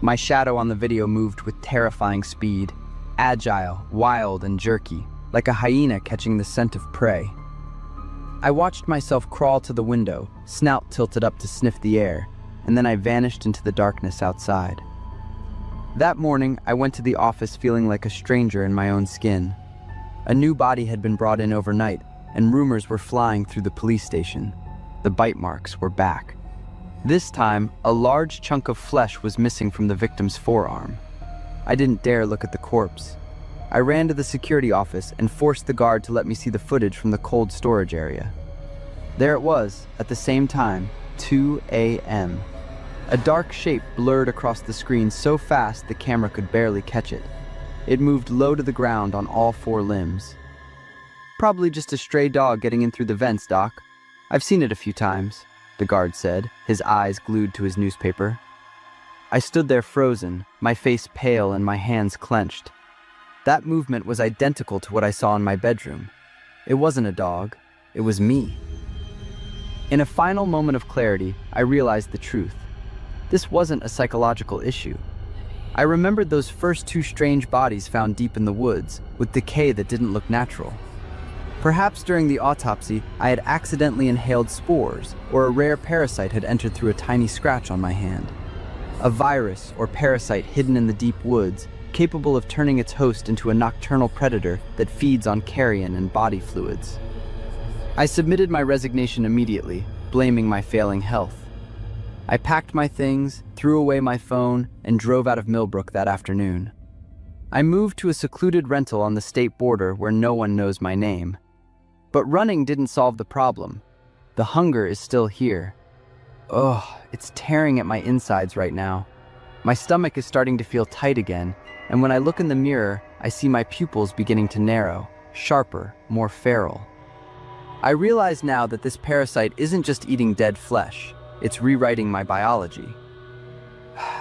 My shadow on the video moved with terrifying speed, agile, wild, and jerky, like a hyena catching the scent of prey. I watched myself crawl to the window, snout tilted up to sniff the air, and then I vanished into the darkness outside. That morning, I went to the office feeling like a stranger in my own skin. A new body had been brought in overnight, and rumors were flying through the police station. The bite marks were back. This time, a large chunk of flesh was missing from the victim's forearm. I didn't dare look at the corpse. I ran to the security office and forced the guard to let me see the footage from the cold storage area. There it was, at the same time, 2 a.m. A dark shape blurred across the screen so fast the camera could barely catch it. It moved low to the ground on all 4 limbs. "Probably just a stray dog getting in through the vents, Doc. I've seen it a few times," the guard said, his eyes glued to his newspaper. I stood there frozen, my face pale and my hands clenched. That movement was identical to what I saw in my bedroom. It wasn't a dog, it was me. In a final moment of clarity, I realized the truth. This wasn't a psychological issue. I remembered those first 2 strange bodies found deep in the woods, with decay that didn't look natural. Perhaps during the autopsy, I had accidentally inhaled spores, or a rare parasite had entered through a tiny scratch on my hand. A virus or parasite hidden in the deep woods, capable of turning its host into a nocturnal predator that feeds on carrion and body fluids. I submitted my resignation immediately, blaming my failing health. I packed my things, threw away my phone, and drove out of Millbrook that afternoon. I moved to a secluded rental on the state border where no one knows my name. But running didn't solve the problem. The hunger is still here. Ugh, it's tearing at my insides right now. My stomach is starting to feel tight again, and when I look in the mirror, I see my pupils beginning to narrow, sharper, more feral. I realize now that this parasite isn't just eating dead flesh, it's rewriting my biology.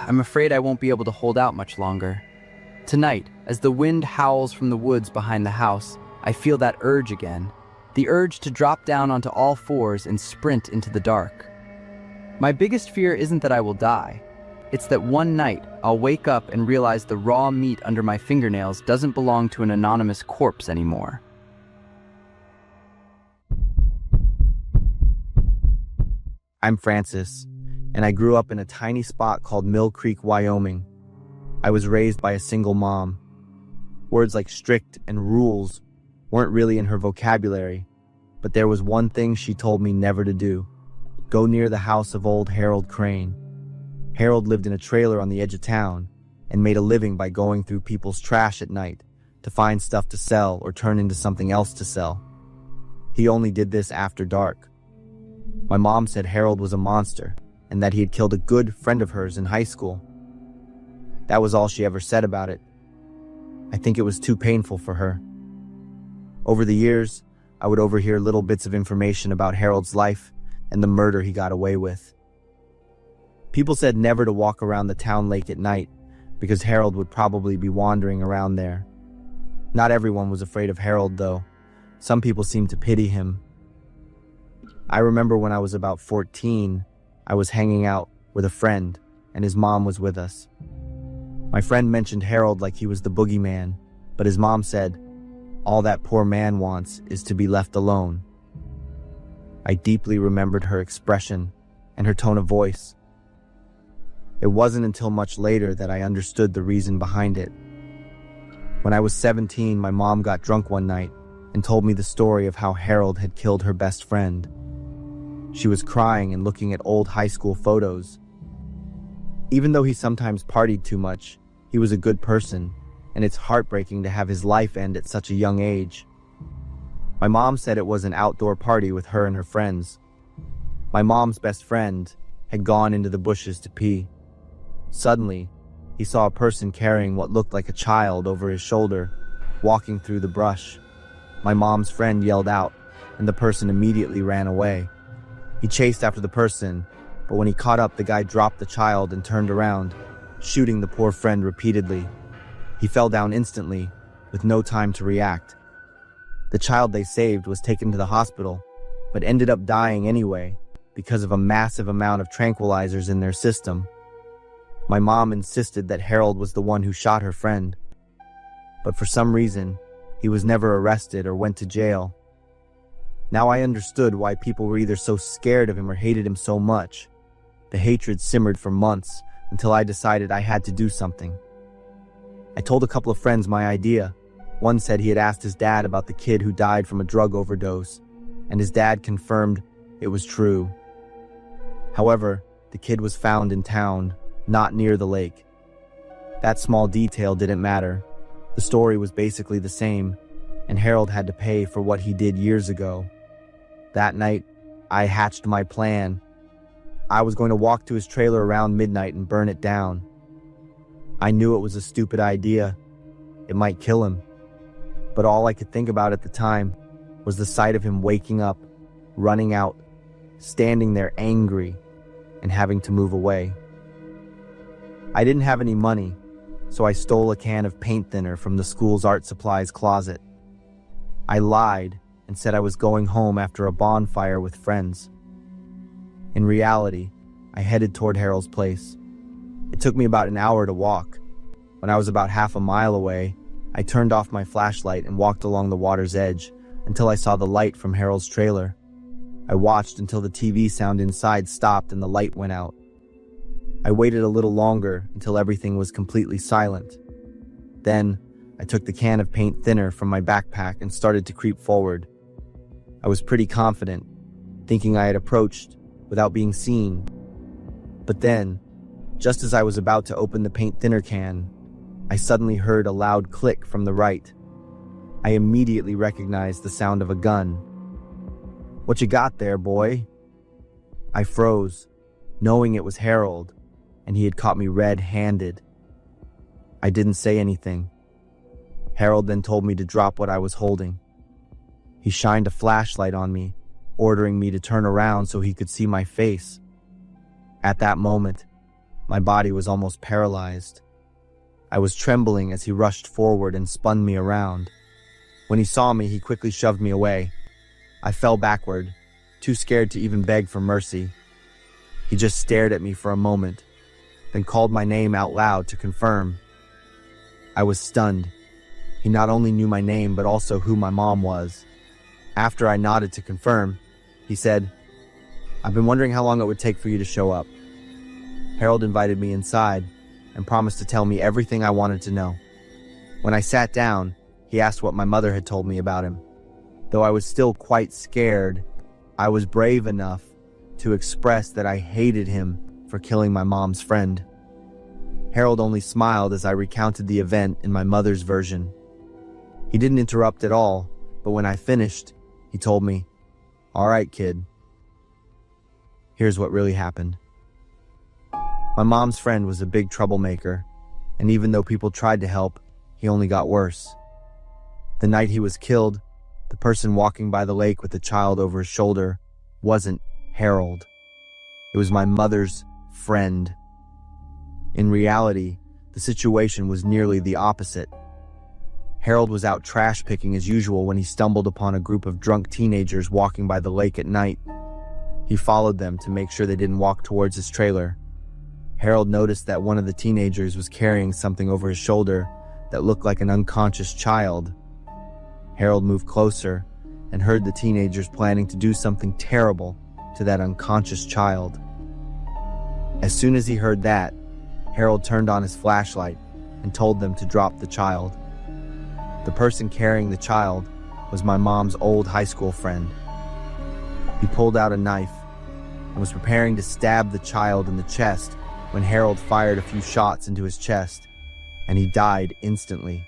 I'm afraid I won't be able to hold out much longer. Tonight, as the wind howls from the woods behind the house, I feel that urge again. The urge to drop down onto all fours and sprint into the dark. My biggest fear isn't that I will die. It's that one night, I'll wake up and realize the raw meat under my fingernails doesn't belong to an anonymous corpse anymore. I'm Francis, and I grew up in a tiny spot called Mill Creek, Wyoming. I was raised by a single mom. Words like strict and rules weren't really in her vocabulary, but there was one thing she told me never to do: go near the house of old Harold Crane. Harold lived in a trailer on the edge of town and made a living by going through people's trash at night to find stuff to sell or turn into something else to sell. He only did this after dark. My mom said Harold was a monster and that he had killed a good friend of hers in high school. That was all she ever said about it. I think it was too painful for her. Over the years, I would overhear little bits of information about Harold's life and the murder he got away with. People said never to walk around the town lake at night because Harold would probably be wandering around there. Not everyone was afraid of Harold, though. Some people seemed to pity him. I remember when I was about 14, I was hanging out with a friend, and his mom was with us. My friend mentioned Harold like he was the boogeyman, but his mom said, "All that poor man wants is to be left alone." I deeply remembered her expression and her tone of voice. It wasn't until much later that I understood the reason behind it. When I was 17, my mom got drunk one night and told me the story of how Harold had killed her best friend. She was crying and looking at old high school photos. Even though he sometimes partied too much, he was a good person, and it's heartbreaking to have his life end at such a young age. My mom said it was an outdoor party with her and her friends. My mom's best friend had gone into the bushes to pee. Suddenly, he saw a person carrying what looked like a child over his shoulder, walking through the brush. My mom's friend yelled out, and the person immediately ran away. He chased after the person, but when he caught up, the guy dropped the child and turned around, shooting the poor friend repeatedly. He fell down instantly, with no time to react. The child they saved was taken to the hospital, but ended up dying anyway because of a massive amount of tranquilizers in their system. My mom insisted that Harold was the one who shot her friend, but for some reason, he was never arrested or went to jail. Now I understood why people were either so scared of him or hated him so much. The hatred simmered for months until I decided I had to do something. I told a couple of friends my idea. One said he had asked his dad about the kid who died from a drug overdose, and his dad confirmed it was true. However, the kid was found in town, not near the lake. That small detail didn't matter. The story was basically the same, and Harold had to pay for what he did years ago. That night, I hatched my plan. I was going to walk to his trailer around midnight and burn it down. I knew it was a stupid idea. It might kill him. But all I could think about at the time was the sight of him waking up, running out, standing there angry, and having to move away. I didn't have any money, so I stole a can of paint thinner from the school's art supplies closet. I lied and said I was going home after a bonfire with friends. In reality, I headed toward Harold's place. It took me about an hour to walk. When I was about half a mile away, I turned off my flashlight and walked along the water's edge until I saw the light from Harold's trailer. I watched until the TV sound inside stopped and the light went out. I waited a little longer until everything was completely silent. Then, I took the can of paint thinner from my backpack and started to creep forward. I was pretty confident, thinking I had approached without being seen. But then, just as I was about to open the paint thinner can, I suddenly heard a loud click from the right. I immediately recognized the sound of a gun. "What you got there, boy?" I froze, knowing it was Harold, and he had caught me red-handed. I didn't say anything. Harold then told me to drop what I was holding. He shined a flashlight on me, ordering me to turn around so he could see my face. At that moment, my body was almost paralyzed. I was trembling as he rushed forward and spun me around. When he saw me, he quickly shoved me away. I fell backward, too scared to even beg for mercy. He just stared at me for a moment, then called my name out loud to confirm. I was stunned. He not only knew my name, but also who my mom was. After I nodded to confirm, he said, "I've been wondering how long it would take for you to show up." Harold invited me inside and promised to tell me everything I wanted to know. When I sat down, he asked what my mother had told me about him. Though I was still quite scared, I was brave enough to express that I hated him for killing my mom's friend. Harold only smiled as I recounted the event in my mother's version. He didn't interrupt at all, but when I finished, he told me, "All right, kid. Here's what really happened." My mom's friend was a big troublemaker, and even though people tried to help, he only got worse. The night he was killed, the person walking by the lake with the child over his shoulder wasn't Harold. It was my mother's friend. In reality, the situation was nearly the opposite. Harold was out trash picking as usual when he stumbled upon a group of drunk teenagers walking by the lake at night. He followed them to make sure they didn't walk towards his trailer. Harold noticed that one of the teenagers was carrying something over his shoulder that looked like an unconscious child. Harold moved closer and heard the teenagers planning to do something terrible to that unconscious child. As soon as he heard that, Harold turned on his flashlight and told them to drop the child. The person carrying the child was my mom's old high school friend. He pulled out a knife and was preparing to stab the child in the chest when Harold fired a few shots into his chest, and he died instantly.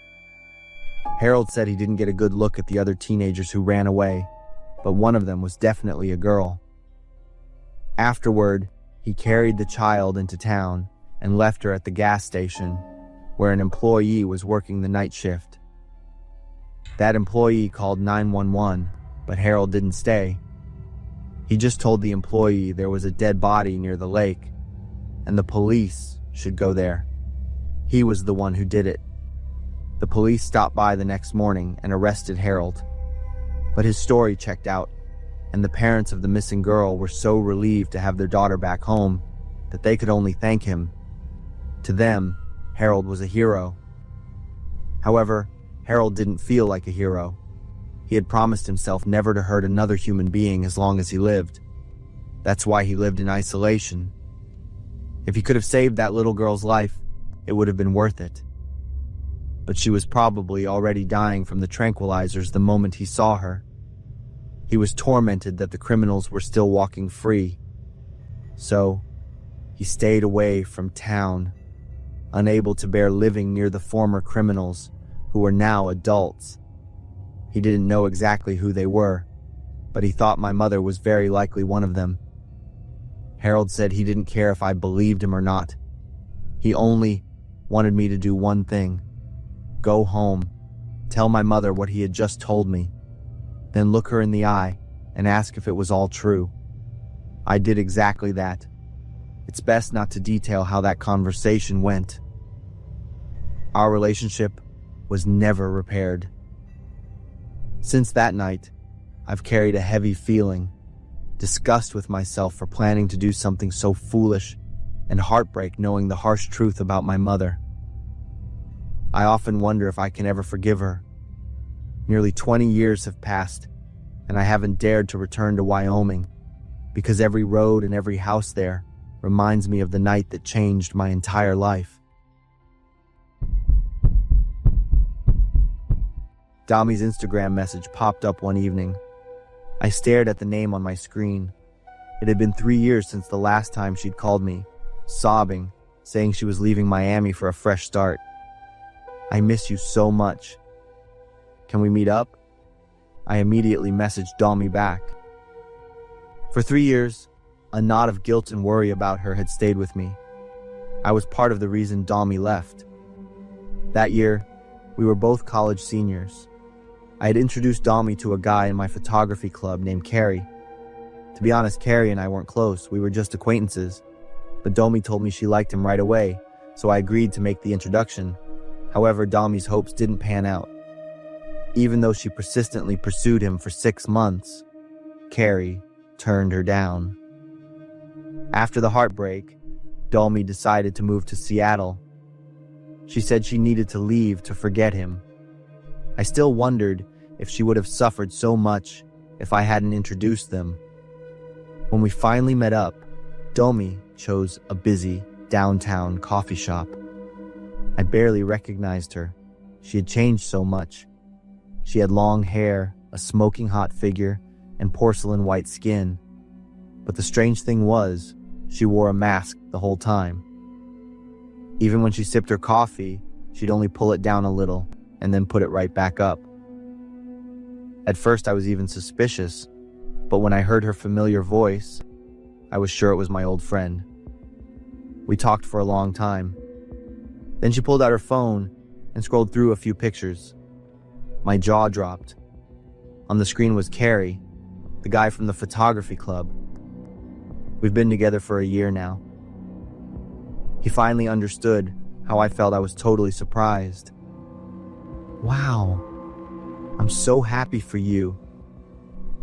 Harold said he didn't get a good look at the other teenagers who ran away, but one of them was definitely a girl. Afterward, he carried the child into town and left her at the gas station, where an employee was working the night shift. That employee called 911, but Harold didn't stay. He just told the employee there was a dead body near the lake, and the police should go there. He was the one who did it. The police stopped by the next morning and arrested Harold. But his story checked out, and the parents of the missing girl were so relieved to have their daughter back home that they could only thank him. To them, Harold was a hero. However, Harold didn't feel like a hero. He had promised himself never to hurt another human being as long as he lived. That's why he lived in isolation. If he could have saved that little girl's life, it would have been worth it. But she was probably already dying from the tranquilizers the moment he saw her. He was tormented that the criminals were still walking free. So, he stayed away from town, unable to bear living near the former criminals, who were now adults. He didn't know exactly who they were, but he thought my mother was very likely one of them. Harold said he didn't care if I believed him or not. He only wanted me to do one thing: go home, tell my mother what he had just told me, then look her in the eye and ask if it was all true. I did exactly that. It's best not to detail how that conversation went. Our relationship was never repaired. Since that night, I've carried a heavy feeling, disgust with myself for planning to do something so foolish, and heartbreak knowing the harsh truth about my mother. I often wonder if I can ever forgive her. Nearly 20 years have passed, and I haven't dared to return to Wyoming, because every road and every house there reminds me of the night that changed my entire life. Dami's Instagram message popped up one evening. I stared at the name on my screen. It had been 3 years since the last time she'd called me, sobbing, saying she was leaving Miami for a fresh start. "I miss you so much. Can we meet up?" I immediately messaged Dami back. For 3 years, a knot of guilt and worry about her had stayed with me. I was part of the reason Domi left. That year, we were both college seniors. I had introduced Domi to a guy in my photography club named Carrie. To be honest, Carrie and I weren't close, we were just acquaintances. But Domi told me she liked him right away, so I agreed to make the introduction. However, Domi's hopes didn't pan out. Even though she persistently pursued him for 6 months, Carrie turned her down. After the heartbreak, Domi decided to move to Seattle. She said she needed to leave to forget him. I still wondered if she would have suffered so much if I hadn't introduced them. When we finally met up, Domi chose a busy downtown coffee shop. I barely recognized her. She had changed so much. She had long hair, a smoking hot figure, and porcelain white skin. But the strange thing was, she wore a mask the whole time. Even when she sipped her coffee, she'd only pull it down a little and then put it right back up. At first I was even suspicious, but when I heard her familiar voice, I was sure it was my old friend. We talked for a long time. Then she pulled out her phone and scrolled through a few pictures. My jaw dropped. On the screen was Carrie, the guy from the photography club. We've been together for a year now. He finally understood how I felt. I was totally surprised. Wow, I'm so happy for you.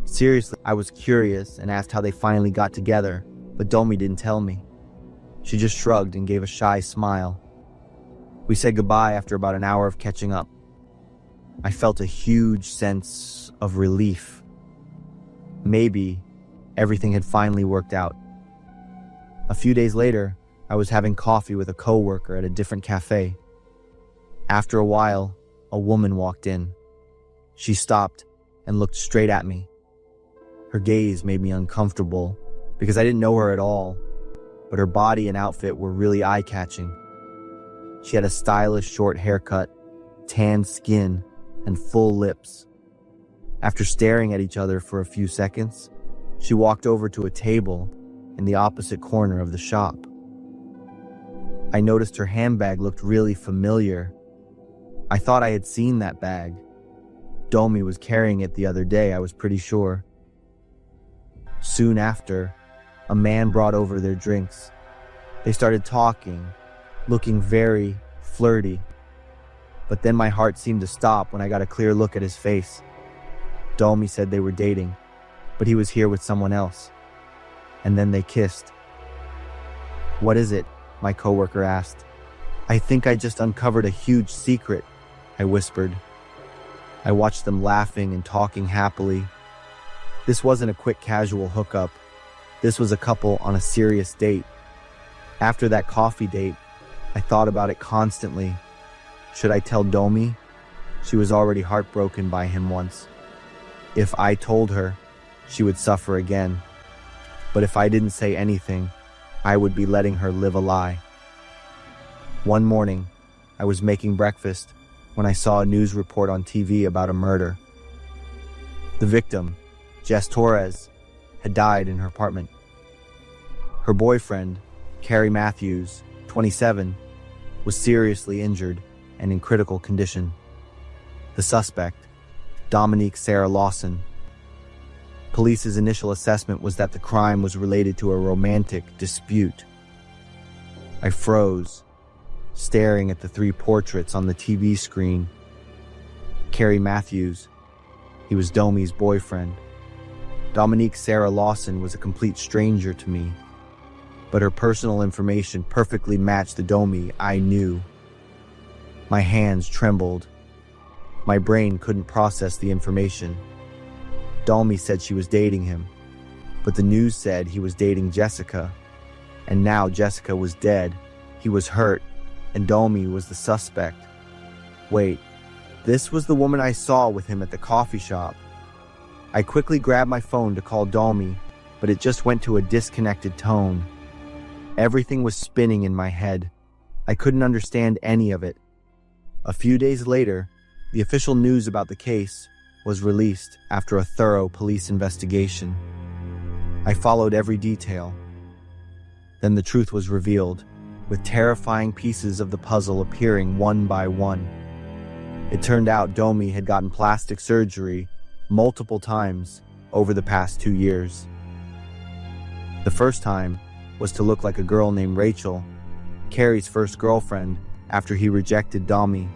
Seriously, I was curious and asked how they finally got together, but Domi didn't tell me. She just shrugged and gave a shy smile. We said goodbye after about an hour of catching up. I felt a huge sense of relief. Maybe everything had finally worked out. A few days later, I was having coffee with a coworker at a different cafe. After a while, a woman walked in. She stopped and looked straight at me. Her gaze made me uncomfortable because I didn't know her at all, but her body and outfit were really eye-catching. She had a stylish short haircut, tanned skin, and full lips. After staring at each other for a few seconds, she walked over to a table in the opposite corner of the shop. I noticed her handbag looked really familiar. I thought I had seen that bag. Domi was carrying it the other day, I was pretty sure. Soon after, a man brought over their drinks. They started talking, looking very flirty. But then my heart seemed to stop when I got a clear look at his face. Domi said they were dating, but he was here with someone else. And then they kissed. "What is it?" my coworker asked. "I think I just uncovered a huge secret," I whispered. I watched them laughing and talking happily. This wasn't a quick casual hookup. This was a couple on a serious date. After that coffee date, I thought about it constantly. Should I tell Domi? She was already heartbroken by him once. If I told her, she would suffer again. But if I didn't say anything, I would be letting her live a lie. One morning, I was making breakfast when I saw a news report on TV about a murder. The victim, Jess Torres, had died in her apartment. Her boyfriend, Carrie Matthews, 27, was seriously injured and in critical condition. The suspect, Dominique Sarah Lawson. Police's initial assessment was that the crime was related to a romantic dispute. I froze, staring at the 3 portraits on the TV screen. Carrie Matthews, he was Domi's boyfriend. Dominique Sarah Lawson was a complete stranger to me, but her personal information perfectly matched the Domi I knew. My hands trembled. My brain couldn't process the information. Domi said she was dating him, but the news said he was dating Jessica, and now Jessica was dead. He was hurt, and Domi was the suspect. Wait, this was the woman I saw with him at the coffee shop. I quickly grabbed my phone to call Domi, but it just went to a disconnected tone. Everything was spinning in my head. I couldn't understand any of it. A few days later, the official news about the case was released after a thorough police investigation. I followed every detail. Then the truth was revealed, with terrifying pieces of the puzzle appearing one by one. It turned out Domi had gotten plastic surgery multiple times over the past 2 years. The first time was to look like a girl named Rachel, Carrie's first girlfriend after he rejected Domi.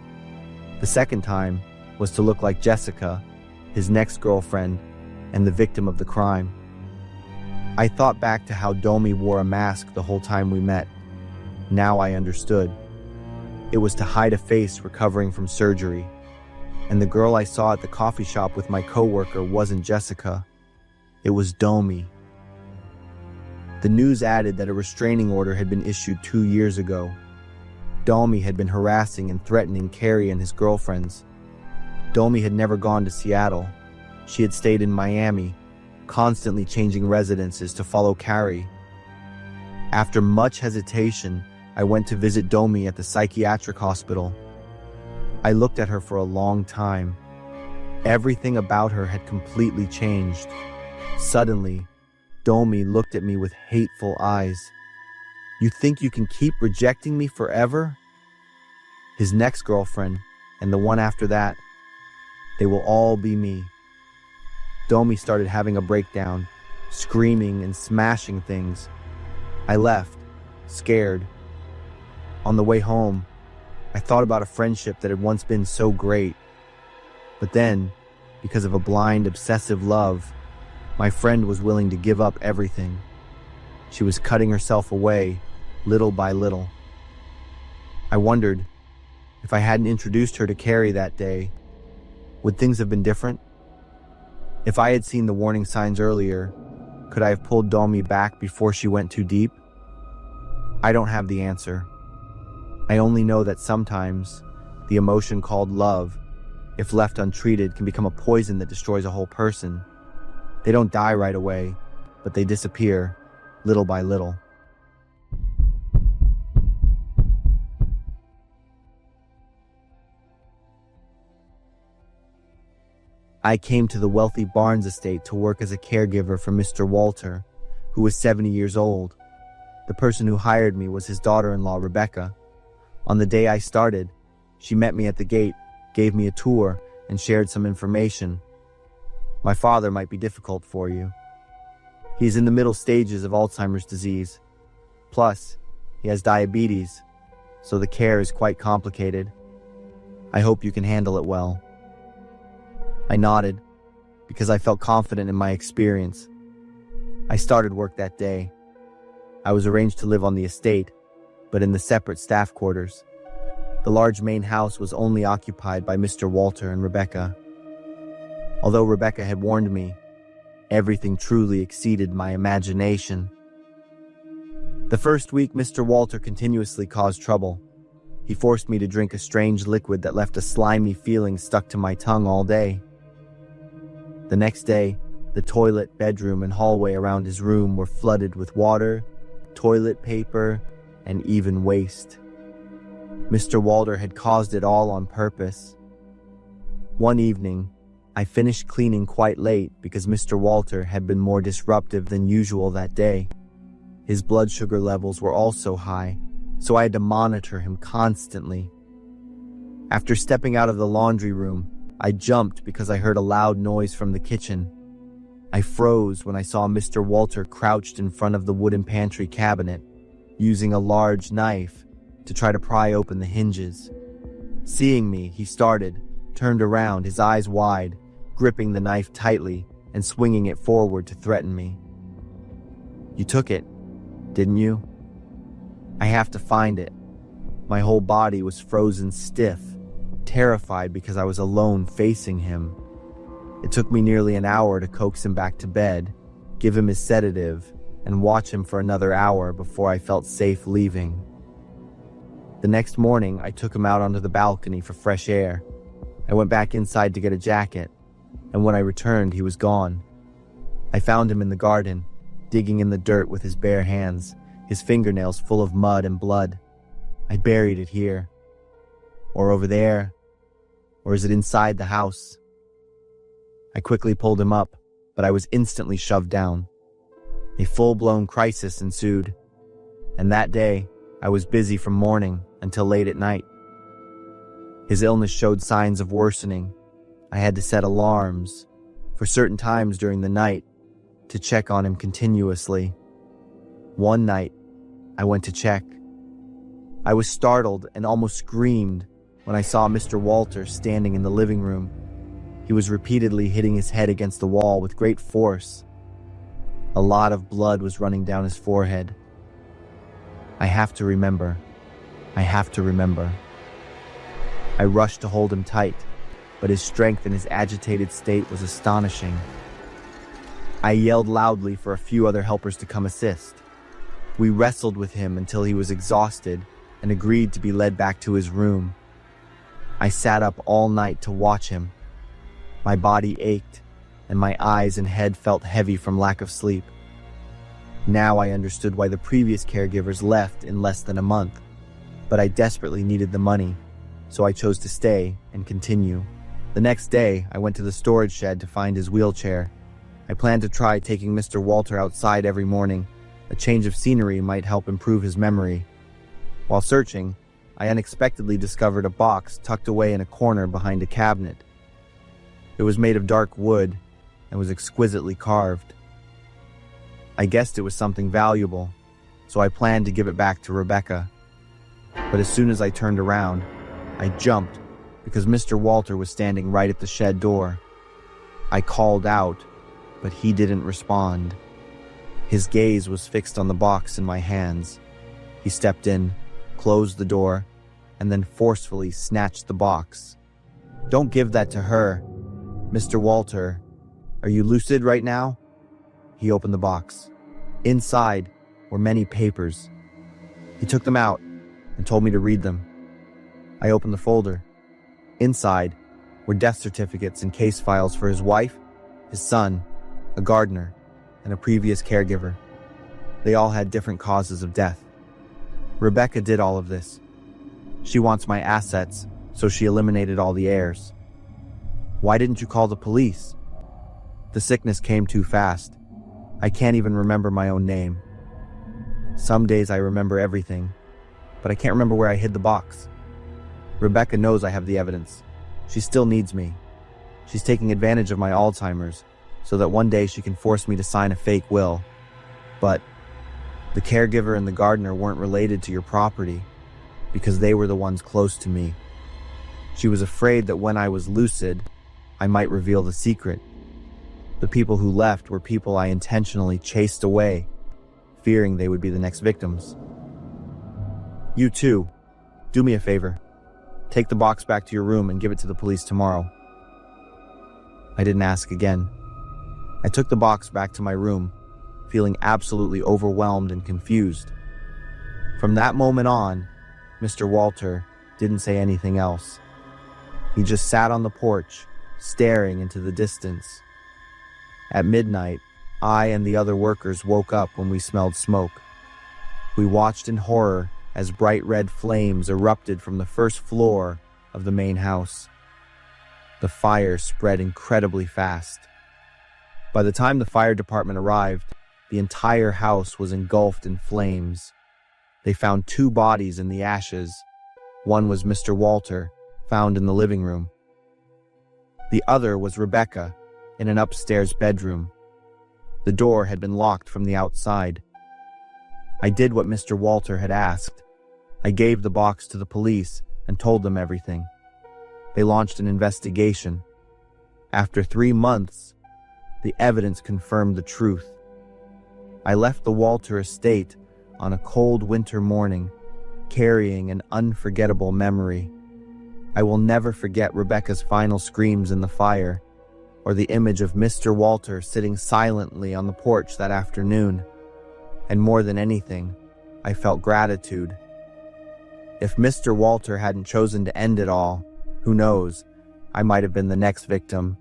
The second time was to look like Jessica, his next girlfriend and the victim of the crime. I thought back to how Domi wore a mask the whole time we met. Now I understood. It was to hide a face recovering from surgery. And the girl I saw at the coffee shop with my coworker wasn't Jessica. It was Domi. The news added that a restraining order had been issued 2 years ago. Domi had been harassing and threatening Carrie and his girlfriends. Domi had never gone to Seattle. She had stayed in Miami, constantly changing residences to follow Carrie. After much hesitation, I went to visit Domi at the psychiatric hospital. I looked at her for a long time. Everything about her had completely changed. Suddenly, Domi looked at me with hateful eyes. "You think you can keep rejecting me forever?" His next girlfriend, and the one after that, they will all be me. Domi started having a breakdown, screaming and smashing things. I left, scared. On the way home, I thought about a friendship that had once been so great. But then, because of a blind, obsessive love, my friend was willing to give up everything. She was cutting herself away, little by little. I wondered, if I hadn't introduced her to Carrie that day, would things have been different? If I had seen the warning signs earlier, could I have pulled Domi back before she went too deep? I don't have the answer. I only know that sometimes the emotion called love, if left untreated, can become a poison that destroys a whole person. They don't die right away, but they disappear, little by little. I came to the wealthy Barnes estate to work as a caregiver for Mr. Walter, who was 70 years old. The person who hired me was his daughter-in-law, Rebecca. On the day I started, she met me at the gate, gave me a tour, and shared some information. "My father might be difficult for you. He's in the middle stages of Alzheimer's disease. Plus, he has diabetes, so the care is quite complicated. I hope you can handle it well." I nodded, because I felt confident in my experience. I started work that day. I was arranged to live on the estate, but in the separate staff quarters. The large main house was only occupied by Mr. Walter and Rebecca. Although Rebecca had warned me, everything truly exceeded my imagination. The first week, Mr. Walter continuously caused trouble. He forced me to drink a strange liquid that left a slimy feeling stuck to my tongue all day. The next day, the toilet, bedroom, and hallway around his room were flooded with water, toilet paper, and even waste. Mr. Walter had caused it all on purpose. One evening, I finished cleaning quite late because Mr. Walter had been more disruptive than usual that day. His blood sugar levels were also high, so I had to monitor him constantly. After stepping out of the laundry room, I jumped because I heard a loud noise from the kitchen. I froze when I saw Mr. Walter crouched in front of the wooden pantry cabinet, using a large knife to try to pry open the hinges. Seeing me, he started, turned around, his eyes wide, gripping the knife tightly and swinging it forward to threaten me. "You took it, didn't you? I have to find it." My whole body was frozen stiff, terrified because I was alone facing him. It took me nearly an hour to coax him back to bed, give him his sedative, and watch him for another hour before I felt safe leaving. The next morning, I took him out onto the balcony for fresh air. I went back inside to get a jacket, and when I returned, he was gone. I found him in the garden, digging in the dirt with his bare hands, his fingernails full of mud and blood. I buried it here, or over there, or is it inside the house? I quickly pulled him up, but I was instantly shoved down. A full-blown crisis ensued, and that day, I was busy from morning until late at night. His illness showed signs of worsening. I had to set alarms for certain times during the night to check on him continuously. One night, I went to check. I was startled and almost screamed when I saw Mr. Walter standing in the living room. He was repeatedly hitting his head against the wall with great force. A lot of blood was running down his forehead. I have to remember. I rushed to hold him tight, but his strength in his agitated state was astonishing. I yelled loudly for a few other helpers to come assist. We wrestled with him until he was exhausted and agreed to be led back to his room. I sat up all night to watch him. My body ached, and my eyes and head felt heavy from lack of sleep. Now I understood why the previous caregivers left in less than a month, but I desperately needed the money, so I chose to stay and continue. The next day, I went to the storage shed to find his wheelchair. I planned to try taking Mr. Walter outside every morning. A change of scenery might help improve his memory. While searching, I unexpectedly discovered a box tucked away in a corner behind a cabinet. It was made of dark wood and was exquisitely carved. I guessed it was something valuable, so I planned to give it back to Rebecca. But as soon as I turned around, I jumped because Mr. Walter was standing right at the shed door. I called out, but he didn't respond. His gaze was fixed on the box in my hands. He stepped in, closed the door, and then forcefully snatched the box. "Don't give that to her. Mr. Walter, are you lucid right now?" He opened the box. Inside were many papers. He took them out and told me to read them. I opened the folder. Inside were death certificates and case files for his wife, his son, a gardener, and a previous caregiver. They all had different causes of death. Rebecca did all of this. She wants my assets, so she eliminated all the heirs. Why didn't you call the police? The sickness came too fast. I can't even remember my own name. Some days I remember everything, but I can't remember where I hid the box. Rebecca knows I have the evidence. She still needs me. She's taking advantage of my Alzheimer's so that one day she can force me to sign a fake will. But the caregiver and the gardener weren't related to your property because they were the ones close to me. She was afraid that when I was lucid, I might reveal the secret. The people who left were people I intentionally chased away, fearing they would be the next victims. You too, do me a favor. Take the box back to your room and give it to the police tomorrow. I didn't ask again. I took the box back to my room, feeling absolutely overwhelmed and confused. From that moment on, Mr. Walter didn't say anything else. He just sat on the porch, staring into the distance. At midnight, I and the other workers woke up when we smelled smoke. We watched in horror as bright red flames erupted from the first floor of the main house. The fire spread incredibly fast. By the time the fire department arrived, the entire house was engulfed in flames. They found 2 bodies in the ashes. One was Mr. Walter, found in the living room. The other was Rebecca, in an upstairs bedroom. The door had been locked from the outside. I did what Mr. Walter had asked. I gave the box to the police and told them everything. They launched an investigation. After 3 months, the evidence confirmed the truth. I left the Walter estate on a cold winter morning, carrying an unforgettable memory. I will never forget Rebecca's final screams in the fire, or the image of Mr. Walter sitting silently on the porch that afternoon. And more than anything, I felt gratitude. If Mr. Walter hadn't chosen to end it all, who knows, I might have been the next victim